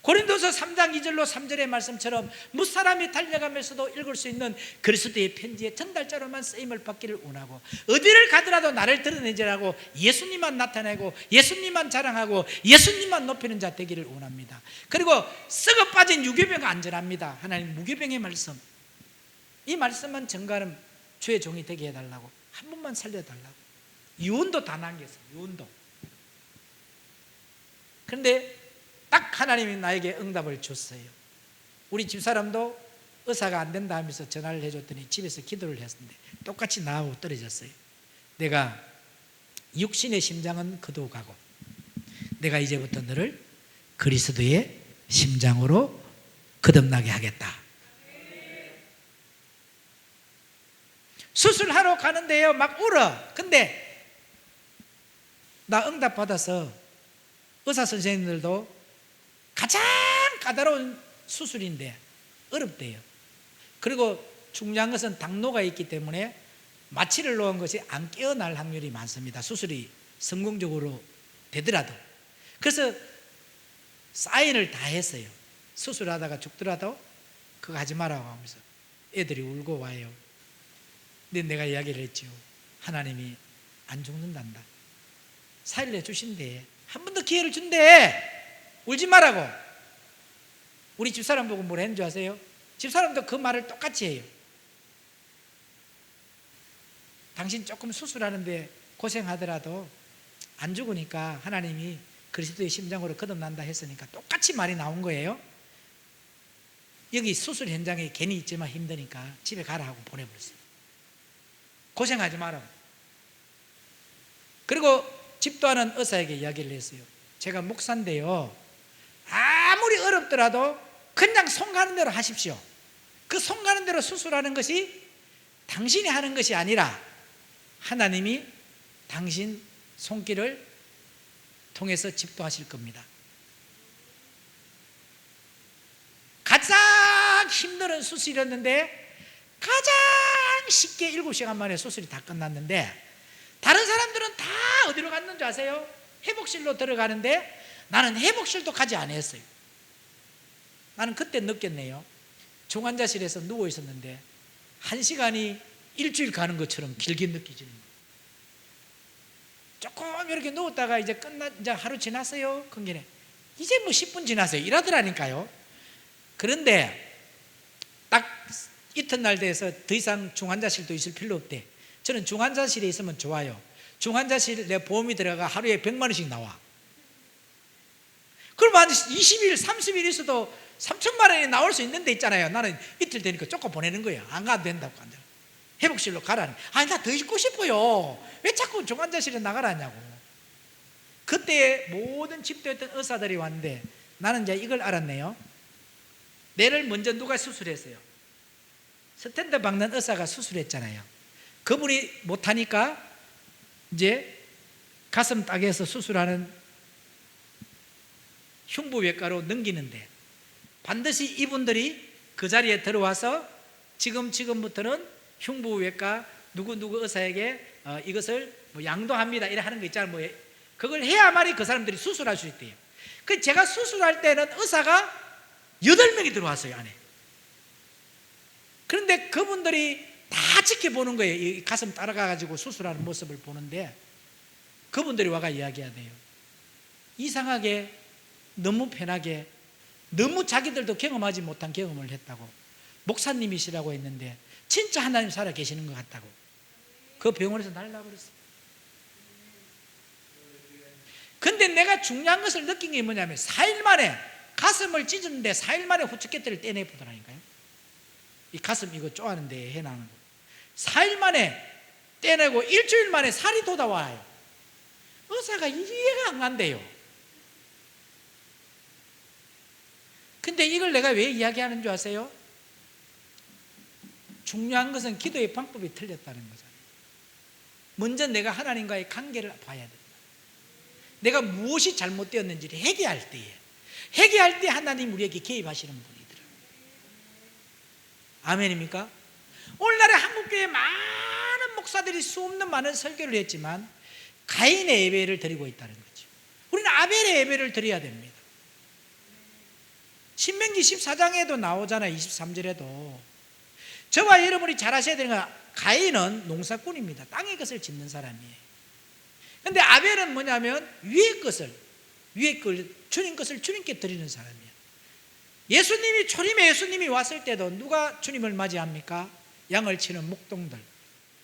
S1: 고린도서 3장 2절로 3절의 말씀처럼 무사람이 달려가면서도 읽을 수 있는 그리스도의 편지의 전달자로만 쓰임을 받기를 원하고, 어디를 가더라도 나를 드러내지라고 예수님만 나타내고 예수님만 자랑하고 예수님만 높이는 자 되기를 원합니다. 그리고 썩어 빠진 유교병 안전합니다. 하나님 무교병의 말씀, 이 말씀만 증거하는 주의 종이 되게 해달라고, 한 번만 살려달라고. 유언도 다 남겼어요. 유언도. 그런데 딱 하나님이 나에게 응답을 줬어요. 우리 집사람도 의사가 안 된다 하면서 전화를 해줬더니 집에서 기도를 했는데 똑같이 나하고 떨어졌어요. 내가 육신의 심장은 거두어가고 내가 이제부터 너를 그리스도의 심장으로 거듭나게 하겠다. 수술하러 가는데요, 막 울어. 근데 나 응답 받아서 의사 선생님들도 가장 까다로운 수술인데 어렵대요. 그리고 중요한 것은 당뇨가 있기 때문에 마취를 놓은 것이 안 깨어날 확률이 많습니다. 수술이 성공적으로 되더라도. 그래서 사인을 다 했어요. 수술하다가 죽더라도 그거 하지 말라고 하면서 애들이 울고 와요. 근데 내가 이야기를 했죠. 하나님이 안 죽는단다. 살려 주신대. 한 번 더 기회를 준대. 울지 말라고. 우리 집사람 보고 뭐라 했는 줄 아세요? 집사람도 그 말을 똑같이 해요. 당신 조금 수술하는데 고생하더라도 안 죽으니까 하나님이 그리스도의 심장으로 거듭난다 했으니까 똑같이 말이 나온 거예요. 여기 수술 현장에 괜히 있지만 힘드니까 집에 가라 하고 보내버렸어요. 고생하지 마라. 그리고 집도하는 의사에게 이야기를 했어요. 제가 목사인데요, 아무리 어렵더라도 그냥 손 가는 대로 하십시오. 그 손 가는 대로 수술하는 것이 당신이 하는 것이 아니라 하나님이 당신 손길을 통해서 집도하실 겁니다. 가장 힘든 수술이었는데 가장 쉽게 7시간 만에 수술이 다 끝났는데, 다른 사람들은 다 어디로 갔는 줄 아세요? 회복실로 들어가는데 나는 회복실도 가지 않았어요. 나는 그때 느꼈네요. 중환자실에서 누워 있었는데 1시간이 일주일 가는 것처럼 길게 느껴지는 거예요. 조금 이렇게 누웠다가 이제 이제 하루 지났어요. 그게 이제 뭐 10분 지났어요. 이러더라니까요. 그런데 딱 이튿날 돼서 더 이상 중환자실도 있을 필요 없대. 저는 중환자실에 있으면 좋아요. 중환자실 내 보험이 들어가 하루에 100만 원씩 나와. 그러면 한 20일, 30일 있어도 3천만 원이 나올 수 있는 데 있잖아요. 나는 이틀 되니까 쫓아 보내는 거예요. 안 가도 된다고. 회복실로 가라니. 아니, 나 더 있고 싶어요. 왜 자꾸 중환자실에 나가라냐고. 그때 모든 집도했던 의사들이 왔는데 나는 이제 이걸 알았네요. 뇌를 먼저 누가 수술했어요? 스텐트 박는 의사가 수술했잖아요. 그분이 못하니까 이제 가슴 딱에서 수술하는 흉부외과로 넘기는데 반드시 이분들이 그 자리에 들어와서 지금부터는 흉부외과 누구 의사에게 이것을 뭐 양도합니다 이래 하는 거 있잖아요. 뭐 그걸 해야만이 그 사람들이 수술할 수 있대요. 그 제가 수술할 때는 의사가 8명이 들어왔어요, 안에. 그런데 그분들이 다 지켜보는 거예요. 이 가슴 따라가가지고 수술하는 모습을 보는데 그분들이 와가 이야기하대요. 이상하게 너무 편하게, 너무 자기들도 경험하지 못한 경험을 했다고. 목사님이시라고 했는데 진짜 하나님 살아 계시는 것 같다고. 그 병원에서 날라버렸어요. 근데 내가 중요한 것을 느낀 게 뭐냐면 4일 만에 가슴을 찢었는데 4일 만에 후측get들을 떼내보더라니까요. 이 가슴 이거 쪼아는데 해나는 거 4일 만에 떼내고 일주일 만에 살이 돋아와요. 의사가 이해가 안 간대요. 근데 이걸 내가 왜 이야기하는 줄 아세요? 중요한 것은 기도의 방법이 틀렸다는 거잖아요. 먼저 내가 하나님과의 관계를 봐야 된다. 내가 무엇이 잘못되었는지를 회개할 때 하나님 우리에게 개입하시는 분이더라고요. 아멘입니까? 오늘날에 한국교회 많은 목사들이 수없는 많은 설교를 했지만 가인의 예배를 드리고 있다는 거죠. 우리는 아벨의 예배를 드려야 됩니다. 신명기 14장에도 나오잖아요. 23절에도. 저와 여러분이 잘 아셔야 되는 건 가인은 농사꾼입니다. 땅의 것을 짓는 사람이에요. 근데 아벨은 뭐냐면 위의 것을 주님 것을 주님께 드리는 사람이에요. 예수님이 왔을 때도 누가 주님을 맞이합니까? 양을 치는 목동들,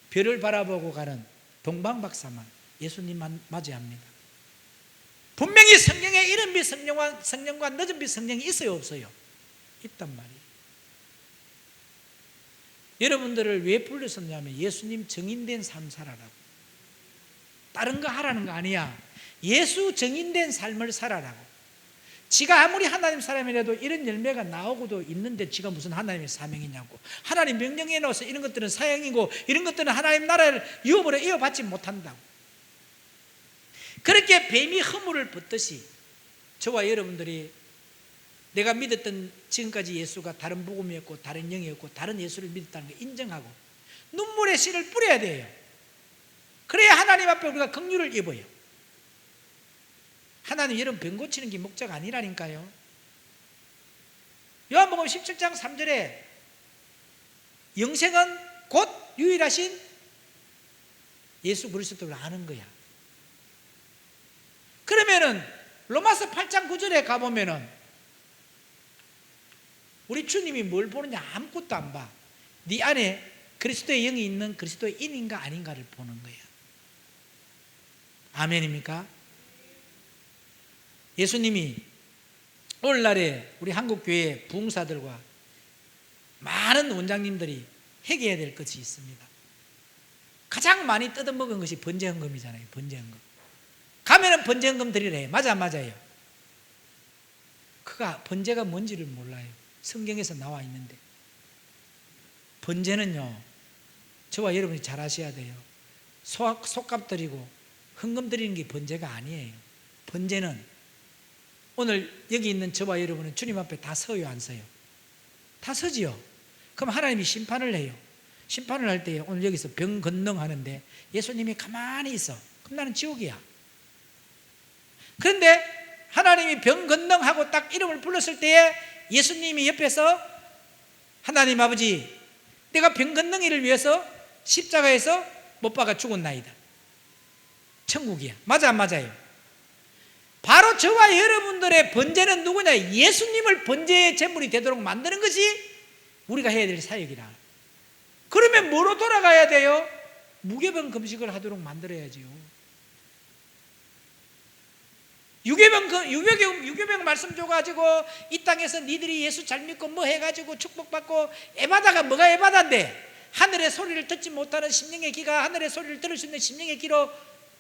S1: 별을 바라보고 가는 동방박사만 예수님만 맞이합니다. 분명히 성경에 이른 빛 성령과 늦은 빛 성령이 있어요, 없어요? 있단 말이에요. 여러분들을 왜 불렀었냐면 예수님 정인된 삶 살아라고. 다른 거 하라는 거 아니야. 예수 정인된 삶을 살아라고. 지가 아무리 하나님 사람이라도 이런 열매가 나오고도 있는데 지가 무슨 하나님의 사명이냐고. 하나님 명령해 놓아서 이런 것들은 사형이고 이런 것들은 하나님 나라를 유업으로 이어받지 못한다고. 그렇게 뱀이 허물을 벗듯이 저와 여러분들이 내가 믿었던 지금까지 예수가 다른 복음이었고 다른 영이었고 다른 예수를 믿었다는 걸 인정하고 눈물의 씨를 뿌려야 돼요. 그래야 하나님 앞에 우리가 긍휼을 입어요. 하나님 여러분 병 고치는 게 목적 아니라니까요. 요한복음 17장 3절에 영생은 곧 유일하신 예수 그리스도를 아는 거야. 그러면은 로마서 8장 9절에 가보면은 우리 주님이 뭘 보느냐? 아무것도 안 봐. 네 안에 그리스도의 영이 있는 그리스도의 인인가 아닌가를 보는 거예요. 아멘입니까? 예수님이 오늘날에 우리 한국교회 부흥사들과 많은 원장님들이 회개해야 될 것이 있습니다. 가장 많이 뜯어먹은 것이 번제헌금이잖아요. 번제헌금. 가면은 번제헌금 드리래. 맞아 안 맞아요? 그가 번제가 뭔지를 몰라요. 성경에서 나와 있는데 번제는요, 저와 여러분이 잘 아셔야 돼요. 속값 드리고 헌금 드리는 게 번제가 아니에요. 번제는 오늘 여기 있는 저와 여러분은 주님 앞에 다 서요, 안 서요? 다 서지요. 그럼 하나님이 심판을 해요. 심판을 할 때 오늘 여기서 병 건능하는데 예수님이 가만히 있어. 그럼 나는 지옥이야. 그런데 하나님이 병 건능하고 딱 이름을 불렀을 때에 예수님이 옆에서 하나님 아버지, 내가 병 건능이를 위해서 십자가에서 못 박아 죽었나이다. 천국이야. 맞아 안 맞아요? 바로 저와 여러분들의 번제는 누구냐? 예수님을 번제의 제물이 되도록 만드는 것이 우리가 해야 될 사역이라. 그러면 뭐로 돌아가야 돼요? 무교병 금식을 하도록 만들어야지요. 유교병 말씀 줘가지고 이 땅에서 니들이 예수 잘 믿고 뭐 해가지고 축복받고 에바다가 뭐가 에바다인데, 하늘의 소리를 듣지 못하는 심령의 귀가 하늘의 소리를 들을 수 있는 심령의 귀로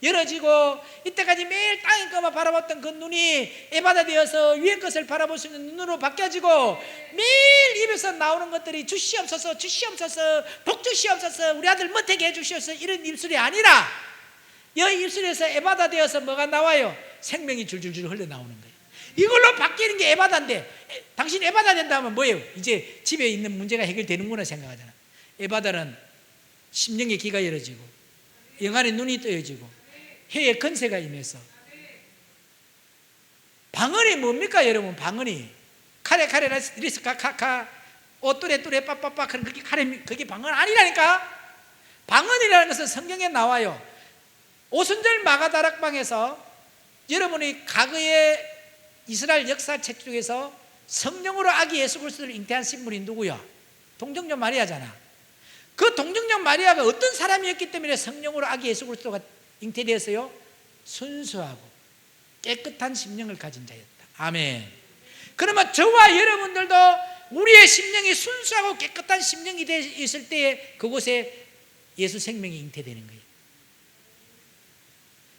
S1: 열어지고 이때까지 매일 땅의 것만 바라봤던 그 눈이 에바다 되어서 위의 것을 바라볼 수 있는 눈으로 바뀌어지고 매일 입에서 나오는 것들이 주시옵소서 주시옵소서 복 주시옵소서 우리 아들 못되게 해주시옵소서 이런 입술이 아니라 이 입술에서 에바다 되어서 뭐가 나와요? 생명이 줄줄줄 흘러나오는 거예요. 이걸로 바뀌는 게 에바다인데, 당신 에바다 된다면 뭐예요? 이제 집에 있는 문제가 해결되는구나 생각하잖아. 에바다는 심령의 귀가 열어지고 영안의 눈이 떠여지고 혀의 건세가 임해서. 방언이 뭡니까 여러분? 방언이 카레 리스 카카카 오뚜레 뚜레 빠빠빠 그런 그게 방언 아니라니까. 방언이라는 것은 성경에 나와요. 오순절 마가다락방에서 여러분이 과거의 이스라엘 역사책 중에서 성령으로 아기 예수 그리스도를 잉태한 신물이 누구야? 동정녀 마리아잖아. 그 동정녀 마리아가 어떤 사람이었기 때문에 성령으로 아기 예수 그리스도가 잉태되었어요? 순수하고 깨끗한 심령을 가진 자였다. 아멘. 그러면 저와 여러분들도 우리의 심령이 순수하고 깨끗한 심령이 있을 때에 그곳에 예수 생명이 잉태되는 거예요.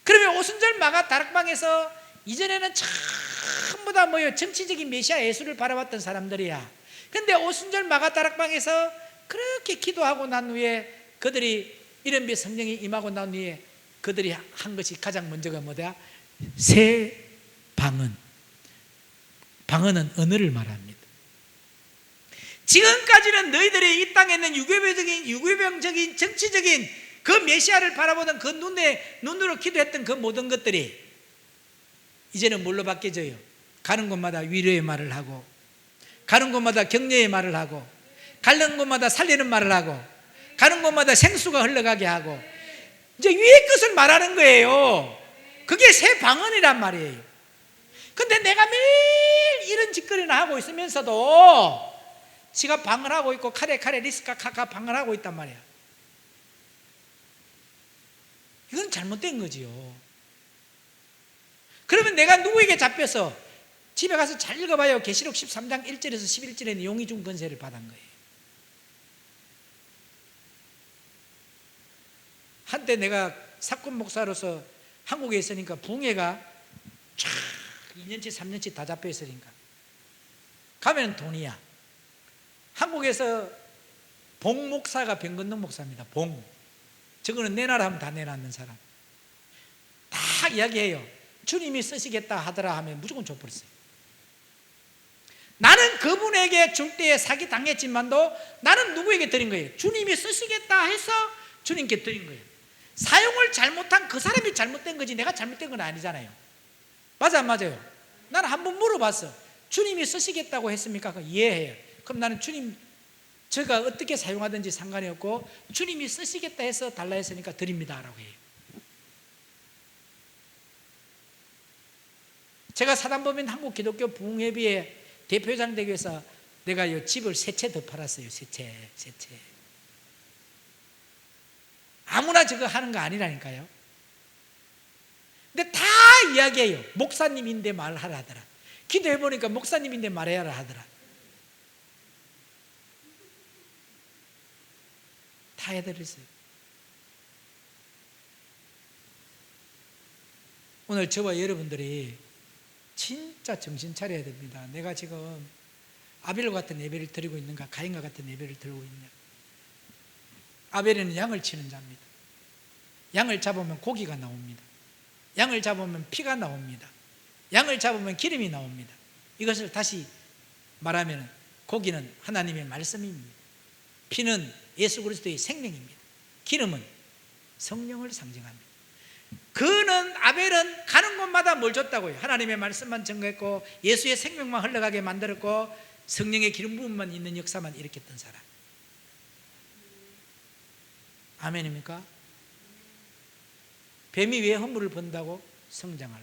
S1: 그러면 오순절 마가 다락방에서 이전에는 전부 다 뭐예요? 정치적인 메시아 예수를 바라봤던 사람들이야. 근데 오순절 마가 다락방에서 그렇게 기도하고 난 후에 그들이 이런 빛 성령이 임하고 난 후에 그들이 한 것이 가장 먼저가 뭐다? 새 방언. 방언은 언어를 말합니다. 지금까지는 너희들이 이 땅에 있는 유교병적인 정치적인 그 메시아를 바라보던 그 눈으로 기도했던 그 모든 것들이 이제는 뭘로 바뀌어져요? 가는 곳마다 위로의 말을 하고 가는 곳마다 격려의 말을 하고, 가는 곳마다 살리는 말을 하고, 가는 곳마다 생수가 흘러가게 하고, 이제 위의 것을 말하는 거예요. 그게 새 방언이란 말이에요. 근데 내가 매일 이런 짓거리나 하고 있으면서도 지가 방언하고 있고 카레 리스카 카카 방언하고 있단 말이야. 이건 잘못된 거지요. 그러면 내가 누구에게 잡혀서 집에 가서 잘 읽어봐요. 계시록 13장 1절에서 11절에는 용이 준 권세를 받은 거예요. 한때 내가 사건 목사로서 한국에 있으니까 붕해가 쫙 2년치 3년치 다 잡혀 있으니까 가면 돈이야. 한국에서 봉 목사가 병건동 목사입니다. 봉. 저거는 내놔라 하면 다 내놨는 사람. 다 이야기해요. 주님이 쓰시겠다 하더라 하면 무조건 줘버렸어요. 나는 그분에게 줄 때에 사기 당했지만도 나는 누구에게 드린 거예요? 주님이 쓰시겠다 해서 주님께 드린 거예요. 사용을 잘못한 그 사람이 잘못된 거지 내가 잘못된 건 아니잖아요. 맞아 안 맞아요? 나는 한번 물어봤어. 주님이 쓰시겠다고 했습니까? 이해해요. 그럼 나는 주님 제가 어떻게 사용하든지 상관이 없고 주님이 쓰시겠다 해서 달라 했으니까 드립니다 라고 해요. 제가 사단법인 한국기독교 부흥회비의 대표장 되기 위해서 내가 이 집을 3채 더 팔았어요. 3채. 아무나 저거 하는 거 아니라니까요. 근데 다 이야기해요. 목사님인데 말하라 하더라. 기도해보니까 목사님인데 말해야 하더라. 다 해드렸어요. 오늘 저와 여러분들이 진짜 정신 차려야 됩니다. 내가 지금 아벨과 같은 예배를 드리고 있는가 가인과 같은 예배를 드리고 있냐. 아벨은 양을 치는 자입니다. 양을 잡으면 고기가 나옵니다. 양을 잡으면 피가 나옵니다. 양을 잡으면 기름이 나옵니다. 이것을 다시 말하면 고기는 하나님의 말씀입니다. 피는 예수 그리스도의 생명입니다. 기름은 성령을 상징합니다. 그는 아벨은 가는 곳마다 뭘 줬다고요? 하나님의 말씀만 증거했고 예수의 생명만 흘러가게 만들었고 성령의 기름 부음만 있는 역사만 일으켰던 사람. 아멘입니까? 뱀이 왜 허물을 본다고? 성장할.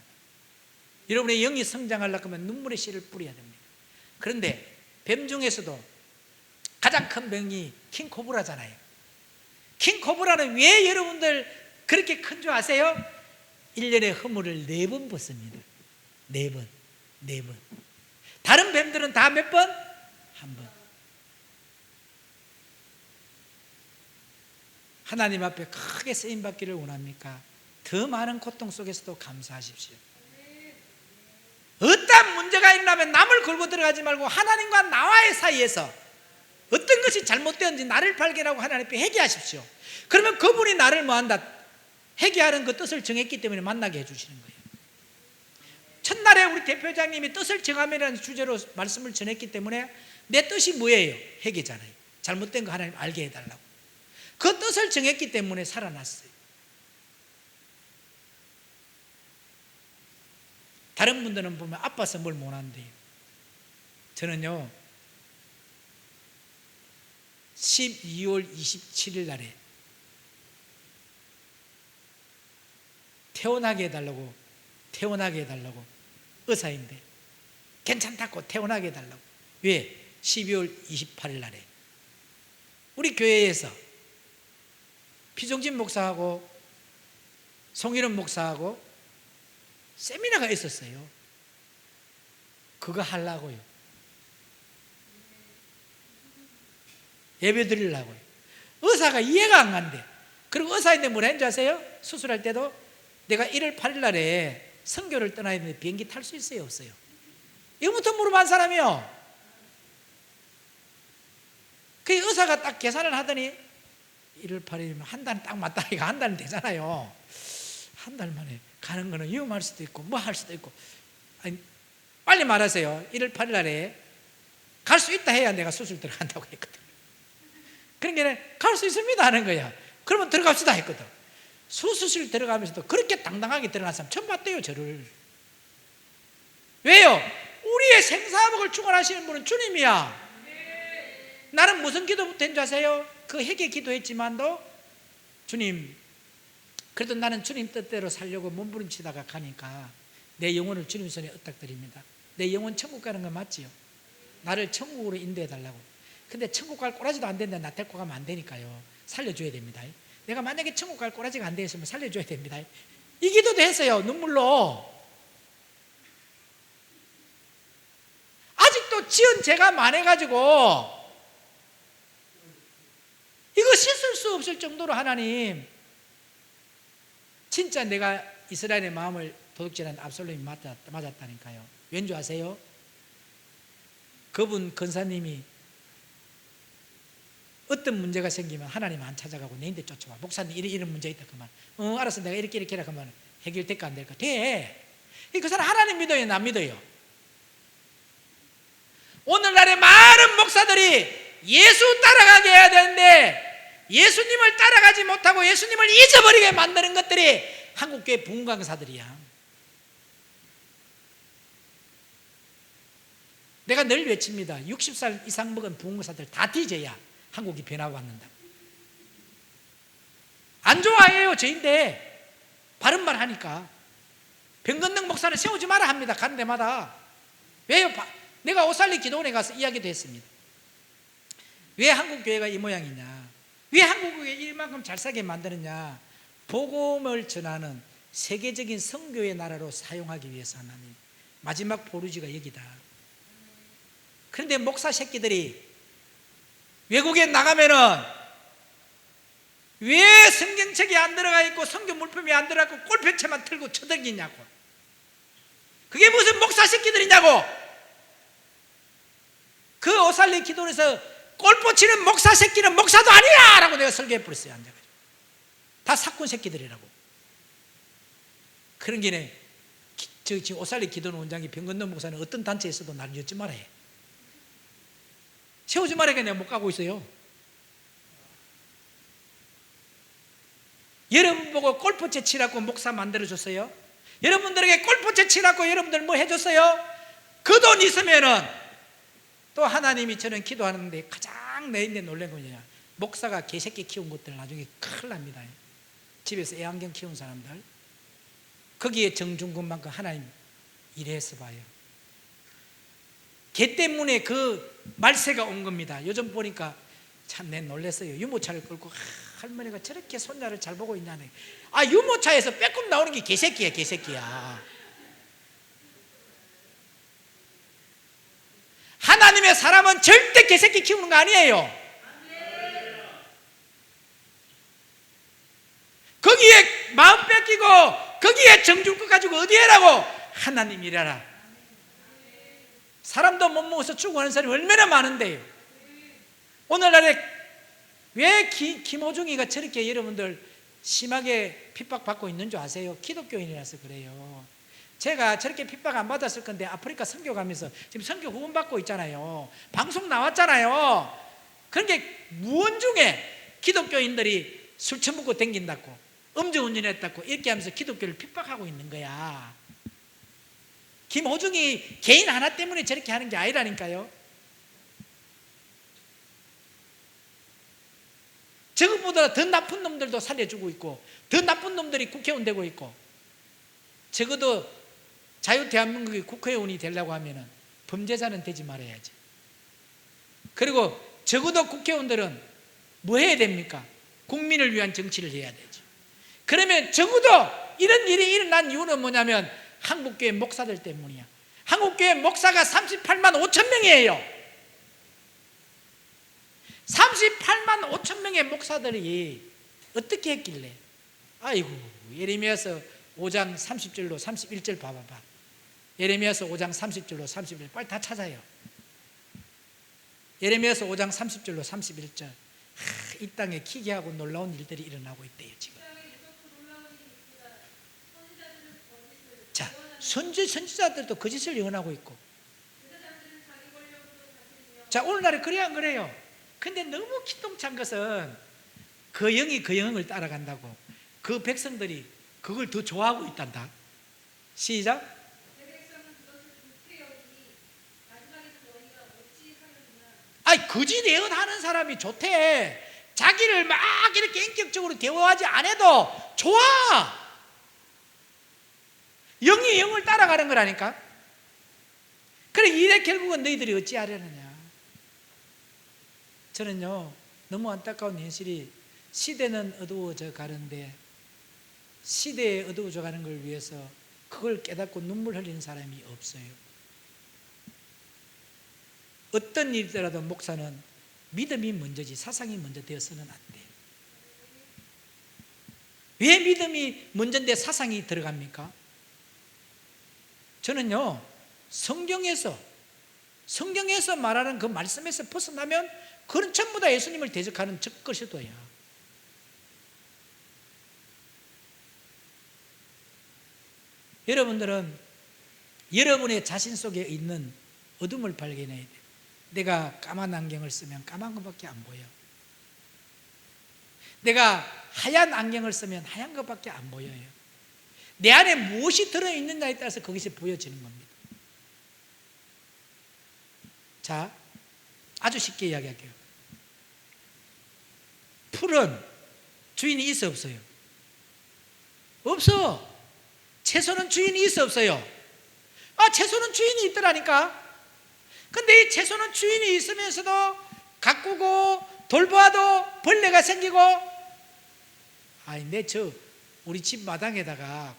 S1: 여러분의 영이 성장하려고 하면 눈물의 씨를 뿌려야 됩니다. 그런데 뱀 중에서도 가장 큰 병이 킹코브라잖아요. 킹코브라는 왜 여러분들 그렇게 큰 줄 아세요? 1년에 허물을 4번 벗습니다. 4번. 다른 뱀들은 다 몇 번? 1번. 하나님 앞에 크게 쓰임받기를 원합니까? 더 많은 고통 속에서도 감사하십시오. 어떤 문제가 있나면 남을 걸고 들어가지 말고 하나님과 나와의 사이에서 어떤 것이 잘못되었는지 나를 발견하고 하나님 앞에 회개하십시오. 그러면 그분이 나를 뭐한다? 회개하는 그 뜻을 정했기 때문에 만나게 해주시는 거예요. 첫날에 우리 대표장님이 뜻을 정함이라는 주제로 말씀을 전했기 때문에 내 뜻이 뭐예요? 회개잖아요. 잘못된 거 하나님 알게 해달라고. 그 뜻을 정했기 때문에 살아났어요. 다른 분들은 보면 아파서 뭘 못한대요. 저는요 12월 27일 날에 태어나게 해달라고 의사인데 괜찮다고 태어나게 해달라고. 왜? 12월 28일 날에 우리 교회에서 피종진 목사하고 송일원 목사하고 세미나가 있었어요. 그거 하려고요. 예배 드리려고요. 의사가 이해가 안 간대. 그리고 의사인데 뭐라 했는지 아세요? 수술할 때도 내가 1월 8일 날에 선교를 떠나야 되는데 비행기 탈 수 있어요? 없어요? 이거부터 물어본 사람이요. 그 의사가 딱 계산을 하더니 1월 8일이면 한 달 딱 맞다니까 한 달은 되잖아요. 한 달 만에 가는 거는 위험할 수도 있고 뭐 할 수도 있고. 아니, 빨리 말하세요. 1월 8일 날에 갈 수 있다 해야 내가 수술 들어간다고 했거든. 그러니까 갈 수 있습니다 하는 거야. 그러면 들어갑시다 했거든. 수술실 들어가면서도 그렇게 당당하게 들어간 사람 처음 봤대요. 저를. 왜요? 우리 우리의 생사복을 주관하시는 분은 주님이야. 나는 무슨 기도부터 한줄 아세요? 그 회개 기도했지만도 주님, 그래도 나는 주님 뜻대로 살려고 몸부림치다가 가니까 내 영혼을 주님 손에 의탁드립니다. 내 영혼 천국 가는 건 맞지요? 나를 천국으로 인도해 달라고. 근데 천국 갈 꼬라지도 안 되는데 나 데리고 가면 안 되니까요. 살려줘야 됩니다. 내가 만약에 천국 갈 꼬라지가 안 되었으면 살려줘야 됩니다. 이 기도도 했어요. 눈물로. 아직도 지은 죄가 많아가지고 이거 씻을 수 없을 정도로 하나님, 진짜 내가 이스라엘의 마음을 도둑질한 압살롬이 맞았다니까요. 왠지 아세요? 그분 권사님이 어떤 문제가 생기면 하나님 안 찾아가고 내인데 쫓아와. 목사님 이런 문제 있다 그만. 알았어, 내가 이렇게 해라 그러면 해결될까 안 될까? 돼. 그 사람 하나님 믿어요, 남 믿어요? 오늘날의 많은 목사들이 예수 따라가게 해야 되는데 예수님을 따라가지 못하고 예수님을 잊어버리게 만드는 것들이 한국교회 부흥강사들이야. 내가 늘 외칩니다. 60살 이상 먹은 부흥강사들 다 뒤져야 한국이 변화받는다. 안 좋아해요, 저인데 바른 말 하니까. 병건능 목사는 세우지 마라 합니다, 가는 데마다. 왜요? 내가 오살리 기도원에 가서 이야기도 했습니다. 왜 한국교회가 이 모양이냐, 왜 한국교회 이만큼 잘 살게 만드느냐. 복음을 전하는 세계적인 선교의 나라로 사용하기 위해서 하나님 마지막 보루지가 여기다. 그런데 목사 새끼들이 외국에 나가면은 왜 성경책이 안 들어가 있고 성경 물품이 안 들어가 있고 골편채만 틀고 쳐들기냐고. 그게 무슨 목사 새끼들이냐고. 그 오살리 기도원에서 골프 치는 목사 새끼는 목사도 아니야 라고 내가 설교해버렸어요. 앉아가지고 다 사꾼 새끼들이라고. 그런 게네. 지금 오살리 기도원 원장이 병건능 목사는 어떤 단체에 있어도 나를 엿지 마라 해. 세우지 말아야 내가 못 가고 있어요. 여러분 보고 골프채 치라고 목사 만들어줬어요? 여러분들에게 골프채 치라고 여러분들 뭐 해줬어요? 그 돈 있으면은 또 하나님이 저는 기도하는데 가장 내 인데 놀란 건 뭐냐, 목사가 개새끼 키운 것들 나중에 큰일 납니다. 집에서 애완견 키운 사람들, 거기에 정중근만큼 하나님 일해서 봐요. 개 때문에 그 말세가 온 겁니다. 요즘 보니까 참 내 놀랐어요. 유모차를 끌고 할머니가 저렇게 손자를 잘 보고 있냐네. 아, 유모차에서 빼꼼 나오는 게 개새끼야, 개새끼야. 하나님의 사람은 절대 개새끼 키우는 거 아니에요. 거기에 마음 뺏기고 거기에 정중껏 가지고 어디 해라고? 하나님 일하라. 사람도 못 먹어서 죽어가는 사람이 얼마나 많은데요. 오늘날에 왜 김호중이가 저렇게 여러분들 심하게 핍박받고 있는 줄 아세요? 기독교인이라서 그래요. 제가 저렇게 핍박 안 받았을 건데 아프리카 선교 가면서 지금 선교 후원 받고 있잖아요. 방송 나왔잖아요. 그런 게 무언중에 기독교인들이 술 처먹고 댕긴다고, 음주운전했다고 이렇게 하면서 기독교를 핍박하고 있는 거야. 김호중이 개인 하나 때문에 저렇게 하는 게 아니라니까요. 저것보다 더 나쁜 놈들도 살려주고 있고 더 나쁜 놈들이 국회의원 되고 있고. 적어도 자유대한민국의 국회의원이 되려고 하면 범죄자는 되지 말아야지. 그리고 적어도 국회의원들은 뭐 해야 됩니까? 국민을 위한 정치를 해야 되지. 그러면 적어도 이런 일이 일어난 이유는 뭐냐면 한국교회 목사들 때문이야. 한국교회 목사가 38만 5천 명이에요. 38만 5천 명의 목사들이 어떻게 했길래? 아이고, 예레미야서 5장 30절로 31절 봐봐봐. 예레미야서 5장 30절로 31절 빨리 다 찾아요. 예레미야서 5장 30절로 31절. 이 땅에 기괴하고 놀라운 일들이 일어나고 있대요 지금. 자, 선지자들도 거짓을 예언하고 있고. 자, 오늘날에 그래야 안 그래요? 근데 너무 기똥찬 것은 그 영이 그 영을 따라간다고 그 백성들이 그걸 더 좋아하고 있단다. 시작. 거지 대응하는 사람이 좋대. 자기를 막 이렇게 인격적으로 대화하지 않아도 좋아. 영이 영을 따라가는 거라니까. 그래 이래 결국은 너희들이 어찌하려느냐. 저는요 너무 안타까운 현실이 시대는 어두워져 가는데 시대에 어두워져 가는 걸 위해서 그걸 깨닫고 눈물 흘리는 사람이 없어요. 어떤 일이더라도 목사는 믿음이 먼저지 사상이 먼저 되어서는 안 돼. 왜 믿음이 먼저인데 사상이 들어갑니까? 저는요 성경에서 말하는 그 말씀에서 벗어나면 그건 전부 다 예수님을 대적하는 적그리스도야. 여러분들은 여러분의 자신 속에 있는 어둠을 발견해야 돼. 내가 까만 안경을 쓰면 까만 것밖에 안 보여. 내가 하얀 안경을 쓰면 하얀 것밖에 안 보여요. 내 안에 무엇이 들어있느냐에 따라서 그것이 보여지는 겁니다. 자, 아주 쉽게 이야기할게요. 풀은 주인이 있어 없어요? 없어. 채소는 주인이 있어 없어요? 채소는 주인이 있더라니까. 근데 이 채소는 주인이 있으면서도 가꾸고 돌보아도 벌레가 생기고. 우리 집 마당에다가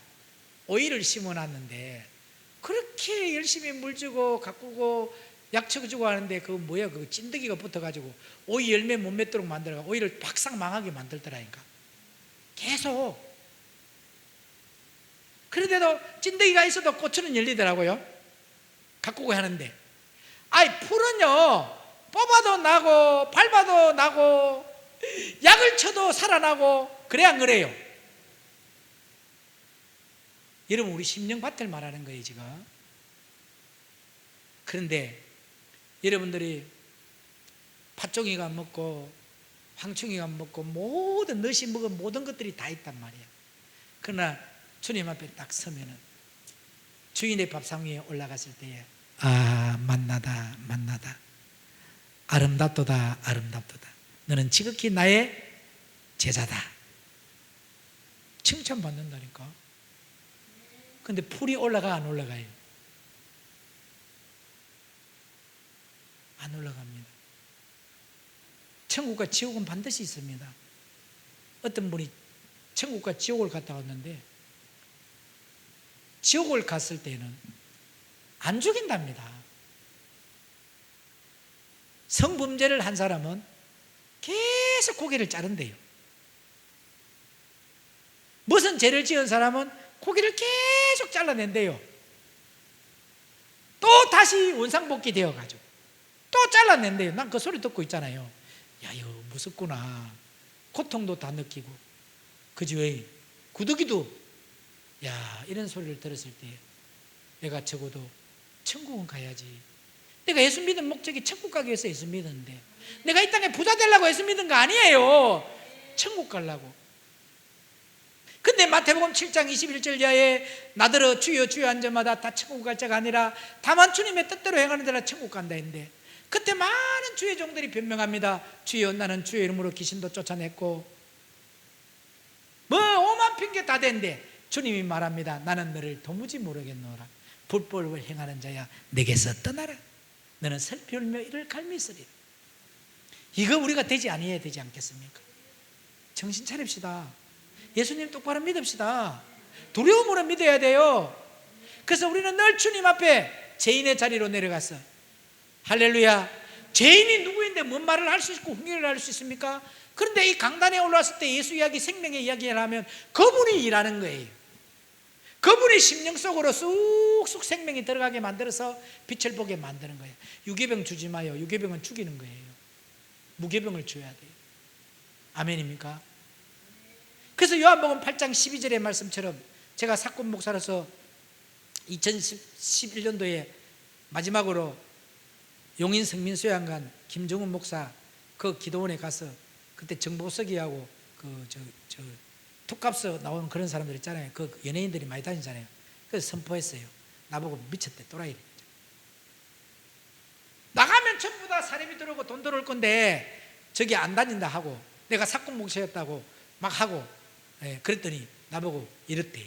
S1: 오이를 심어놨는데 그렇게 열심히 물주고 가꾸고 약쳐주고 하는데 그거 찐득이가 붙어가지고 오이 열매 못 맺도록 만들어가 오이를 박상 망하게 만들더라니까. 계속. 그런데도 찐득이가 있어도 고추는 열리더라고요. 가꾸고 하는데. 풀은요 뽑아도 나고 밟아도 나고 약을 쳐도 살아나고 그래 안 그래요? 여러분 우리 심령밭을 말하는 거예요 지금. 그런데 여러분들이 팥종이가 먹고 황충이가 먹고 모든 너시 먹은 모든 것들이 다 있단 말이야. 그러나 주님 앞에 딱 서면은 주인의 밥상 위에 올라갔을 때에 만나다 아름답도다 너는 지극히 나의 제자다 칭찬받는다니까. 근데 풀이 올라가 안 올라가요? 안 올라갑니다. 천국과 지옥은 반드시 있습니다. 어떤 분이 천국과 지옥을 갔다 왔는데 지옥을 갔을 때는 안 죽인답니다. 성범죄를 한 사람은 계속 고개를 자른대요. 무슨 죄를 지은 사람은 고개를 계속 잘라낸대요. 또 다시 원상복귀 되어가지고 또 잘라낸대요. 난 그 소리 듣고 있잖아요. 야, 이거 무섭구나. 고통도 다 느끼고 그지 왜 구더기도 이런 소리를 들었을 때 내가 적어도 천국은 가야지. 내가 예수 믿은 목적이 천국 가기 위해서 예수 믿었는데 내가 이 땅에 부자 되려고 예수 믿은 거 아니에요. 천국 가려고. 근데 마태복음 7장 21절 이하에 나더러 주여 주여 한 자마다 다 천국 갈 자가 아니라 다만 주님의 뜻대로 행하는 자라 천국 간다 했는데 그때 많은 주의 종들이 변명합니다. 주여 나는 주의 이름으로 귀신도 쫓아냈고 오만 핑계 다 댄데 주님이 말합니다. 나는 너를 도무지 모르겠노라. 불법을 행하는 자야 내게서 떠나라. 너는 슬피 울며 이를 갈미쓰리라. 이거 우리가 되지 아니해야 되지 않겠습니까? 정신 차립시다. 예수님 똑바로 믿읍시다. 두려움으로 믿어야 돼요. 그래서 우리는 늘 주님 앞에 죄인의 자리로 내려가서 할렐루야. 죄인이 누구인데 뭔 말을 할 수 있고 훈계를 할 수 있습니까? 그런데 이 강단에 올라왔을 때 예수 이야기 생명의 이야기를 하면 그분이 일하는 거예요. 그분이 심령 속으로 쑥쑥 생명이 들어가게 만들어서 빛을 보게 만드는 거예요. 유괴병 주지 마요. 유괴병은 죽이는 거예요. 무괴병을 줘야 돼요. 아멘입니까? 그래서 요한복음 8장 12절의 말씀처럼 제가 사건 목사로서 2011년도에 마지막으로 용인 성민수양관 김정훈 목사 그 기도원에 가서 그때 정보석이하고 툭값서 나오는 그런 사람들 있잖아요. 그 연예인들이 많이 다니잖아요. 그래서 선포했어요. 나보고 미쳤대, 또라이. 나가면 전부 다 살인 사람이 들어오고 돈 들어올 건데 저기 안 다닌다 하고 내가 사건 목사였다고 막 하고, 그랬더니 나보고 이랬대.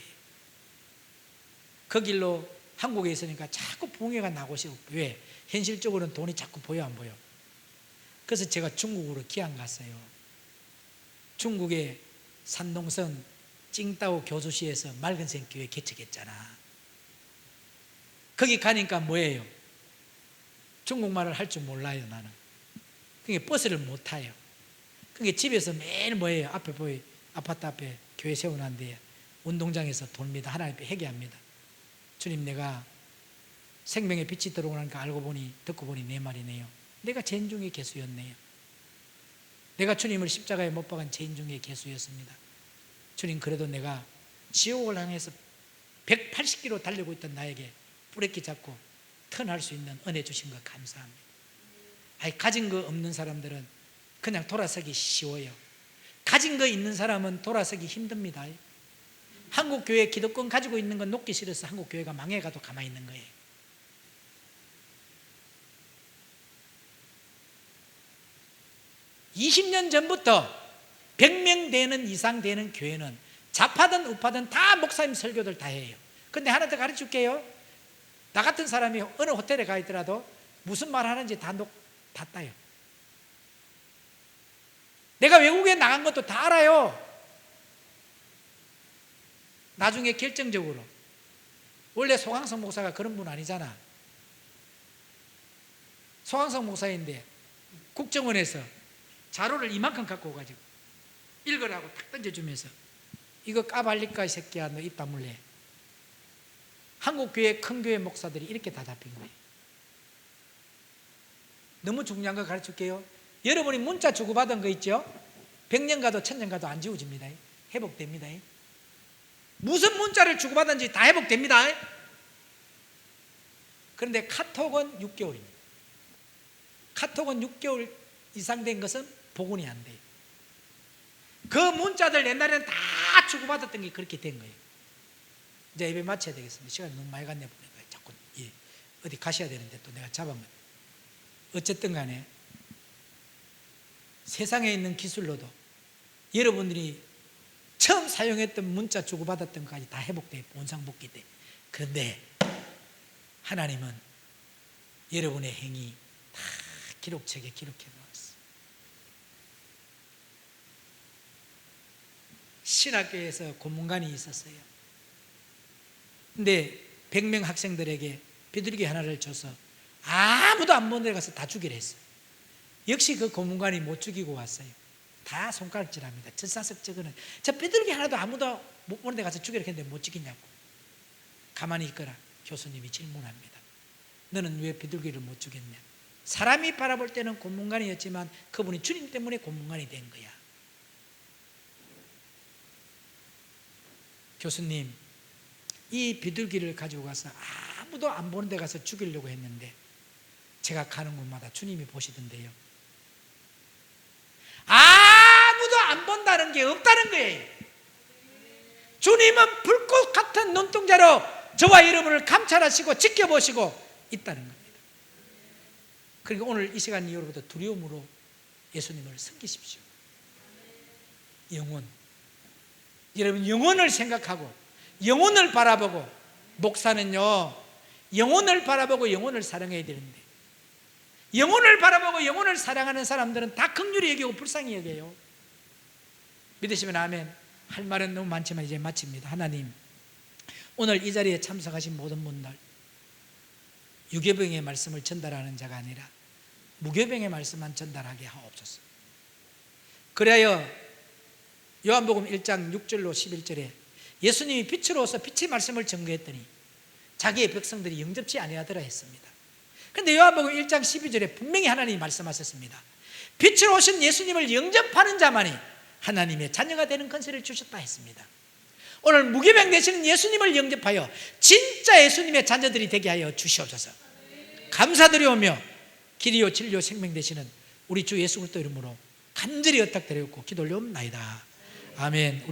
S1: 그 길로 한국에 있으니까 자꾸 붕괴가 나고 싶고. 왜? 현실적으로는 돈이 자꾸 보여 안 보여? 그래서 제가 중국으로 귀향 갔어요. 중국의 산동성 찡따오 교수시에서 맑은생 교회 개척했잖아. 거기 가니까 뭐예요? 중국말을 할 줄 몰라요, 나는. 그러니까 버스를 못 타요. 그러니까 집에서 매일 뭐예요? 앞에 보이 아파트 앞에 교회 세워놨는데 운동장에서 돌니다. 하나님 앞에 회개합니다. 주님, 내가 생명의 빛이 들어오니까 알고 보니, 듣고 보니 내 말이네요. 내가 죄인 중에 개수였네요. 내가 주님을 십자가에 못 박은 죄인 중에 개수였습니다. 주님, 그래도 내가 지옥을 향해서 180km 달리고 있던 나에게 브레이크 잡고 턴할 수 있는 은혜 주신 것 감사합니다. 가진 거 없는 사람들은 그냥 돌아서기 쉬워요. 가진 거 있는 사람은 돌아서기 힘듭니다. 한국 교회 기득권 가지고 있는 건 놓기 싫어서 한국 교회가 망해가도 가만히 있는 거예요. (20년) 전부터 100명 되는 이상 되는 교회는 좌파든 우파든 다 목사님 설교들 다 해요. 근데 하나 더 가르쳐 줄게요. 나 같은 사람이 어느 호텔에 가 있더라도 무슨 말 하는지 다 따요. 내가 외국에 나간 것도 다 알아요. 나중에 결정적으로. 원래 소강성 목사가 그런 분 아니잖아. 소강성 목사인데 국정원에서 자료를 이만큼 갖고 오가지고 읽으라고 탁 던져주면서 이거 까발릴까 이 새끼야, 너 입 다물래. 한국 교회 큰 교회 목사들이 이렇게 다 답힌 거예요. 너무 중요한 거 가르쳐줄게요. 여러분이 문자 주고받은 거 있죠? 100년 가도 1000년 가도 안 지워집니다. 회복됩니다. 무슨 문자를 주고받은지 다 회복됩니다. 그런데 카톡은 6개월입니다. 카톡은 6개월 이상 된 것은 복원이 안 돼요. 그 문자들 옛날에는 다 주고받았던 게 그렇게 된 거예요. 이제 예배 마쳐야 되겠습니다. 시간이 너무 많이 갔네 보니까. 자꾸 어디 가셔야 되는데 또 내가 잡아먹. 어쨌든 간에 세상에 있는 기술로도 여러분들이 처음 사용했던 문자 주고받았던 것까지 다 회복돼, 본상복귀 돼. 그런데 하나님은 여러분의 행위 다 기록책에 기록해 놓았어요. 신학교에서 고문관이 있었어요. 근데 100명 학생들에게 비둘기 하나를 줘서 아무도 안 보는 데 가서 다 죽이려 했어요. 역시 그 고문관이 못 죽이고 왔어요. 다 손가락질합니다. 전사석 저거는 저 비둘기 하나도 아무도 못 보는 데 가서 죽이려 했는데 못 죽이냐고. 가만히 있거라. 교수님이 질문합니다. 너는 왜 비둘기를 못 죽였냐? 사람이 바라볼 때는 고문관이었지만 그분이 주님 때문에 고문관이 된 거야. 교수님, 이 비둘기를 가지고 가서 아무도 안 보는 데 가서 죽이려고 했는데 제가 가는 곳마다 주님이 보시던데요. 아무도 안 본다는 게 없다는 거예요. 주님은 불꽃 같은 눈동자로 저와 여러분을 감찰하시고 지켜보시고 있다는 겁니다. 그러니까 오늘 이 시간 이후로부터 두려움으로 예수님을 섬기십시오. 영혼. 여러분 영혼을 생각하고 영혼을 바라보고, 목사는요 영혼을 바라보고 영혼을 사랑해야 되는데 영혼을 바라보고 영혼을 사랑하는 사람들은 다 긍휼히 여기고 불쌍히 여겨요. 믿으시면 아멘. 할 말은 너무 많지만 이제 마칩니다. 하나님, 오늘 이 자리에 참석하신 모든 분들 유교병의 말씀을 전달하는 자가 아니라 무교병의 말씀만 전달하게 하옵소서. 그래야 요한복음 1장 6절로 11절에 예수님이 빛으로서 빛의 말씀을 전거했더니 자기의 백성들이 영접치 아니하더라 했습니다. 그런데 요한복음 1장 12절에 분명히 하나님이 말씀하셨습니다. 빛으로 오신 예수님을 영접하는 자만이 하나님의 자녀가 되는 권세를 주셨다 했습니다. 오늘 무교병 되시는 예수님을 영접하여 진짜 예수님의 자녀들이 되게 하여 주시옵소서. 감사드리오며 길이요 진리요 생명 되시는 우리 주 예수 그리스도 이름으로 간절히 의탁드렸고 기도 올려옵나이다. 아멘.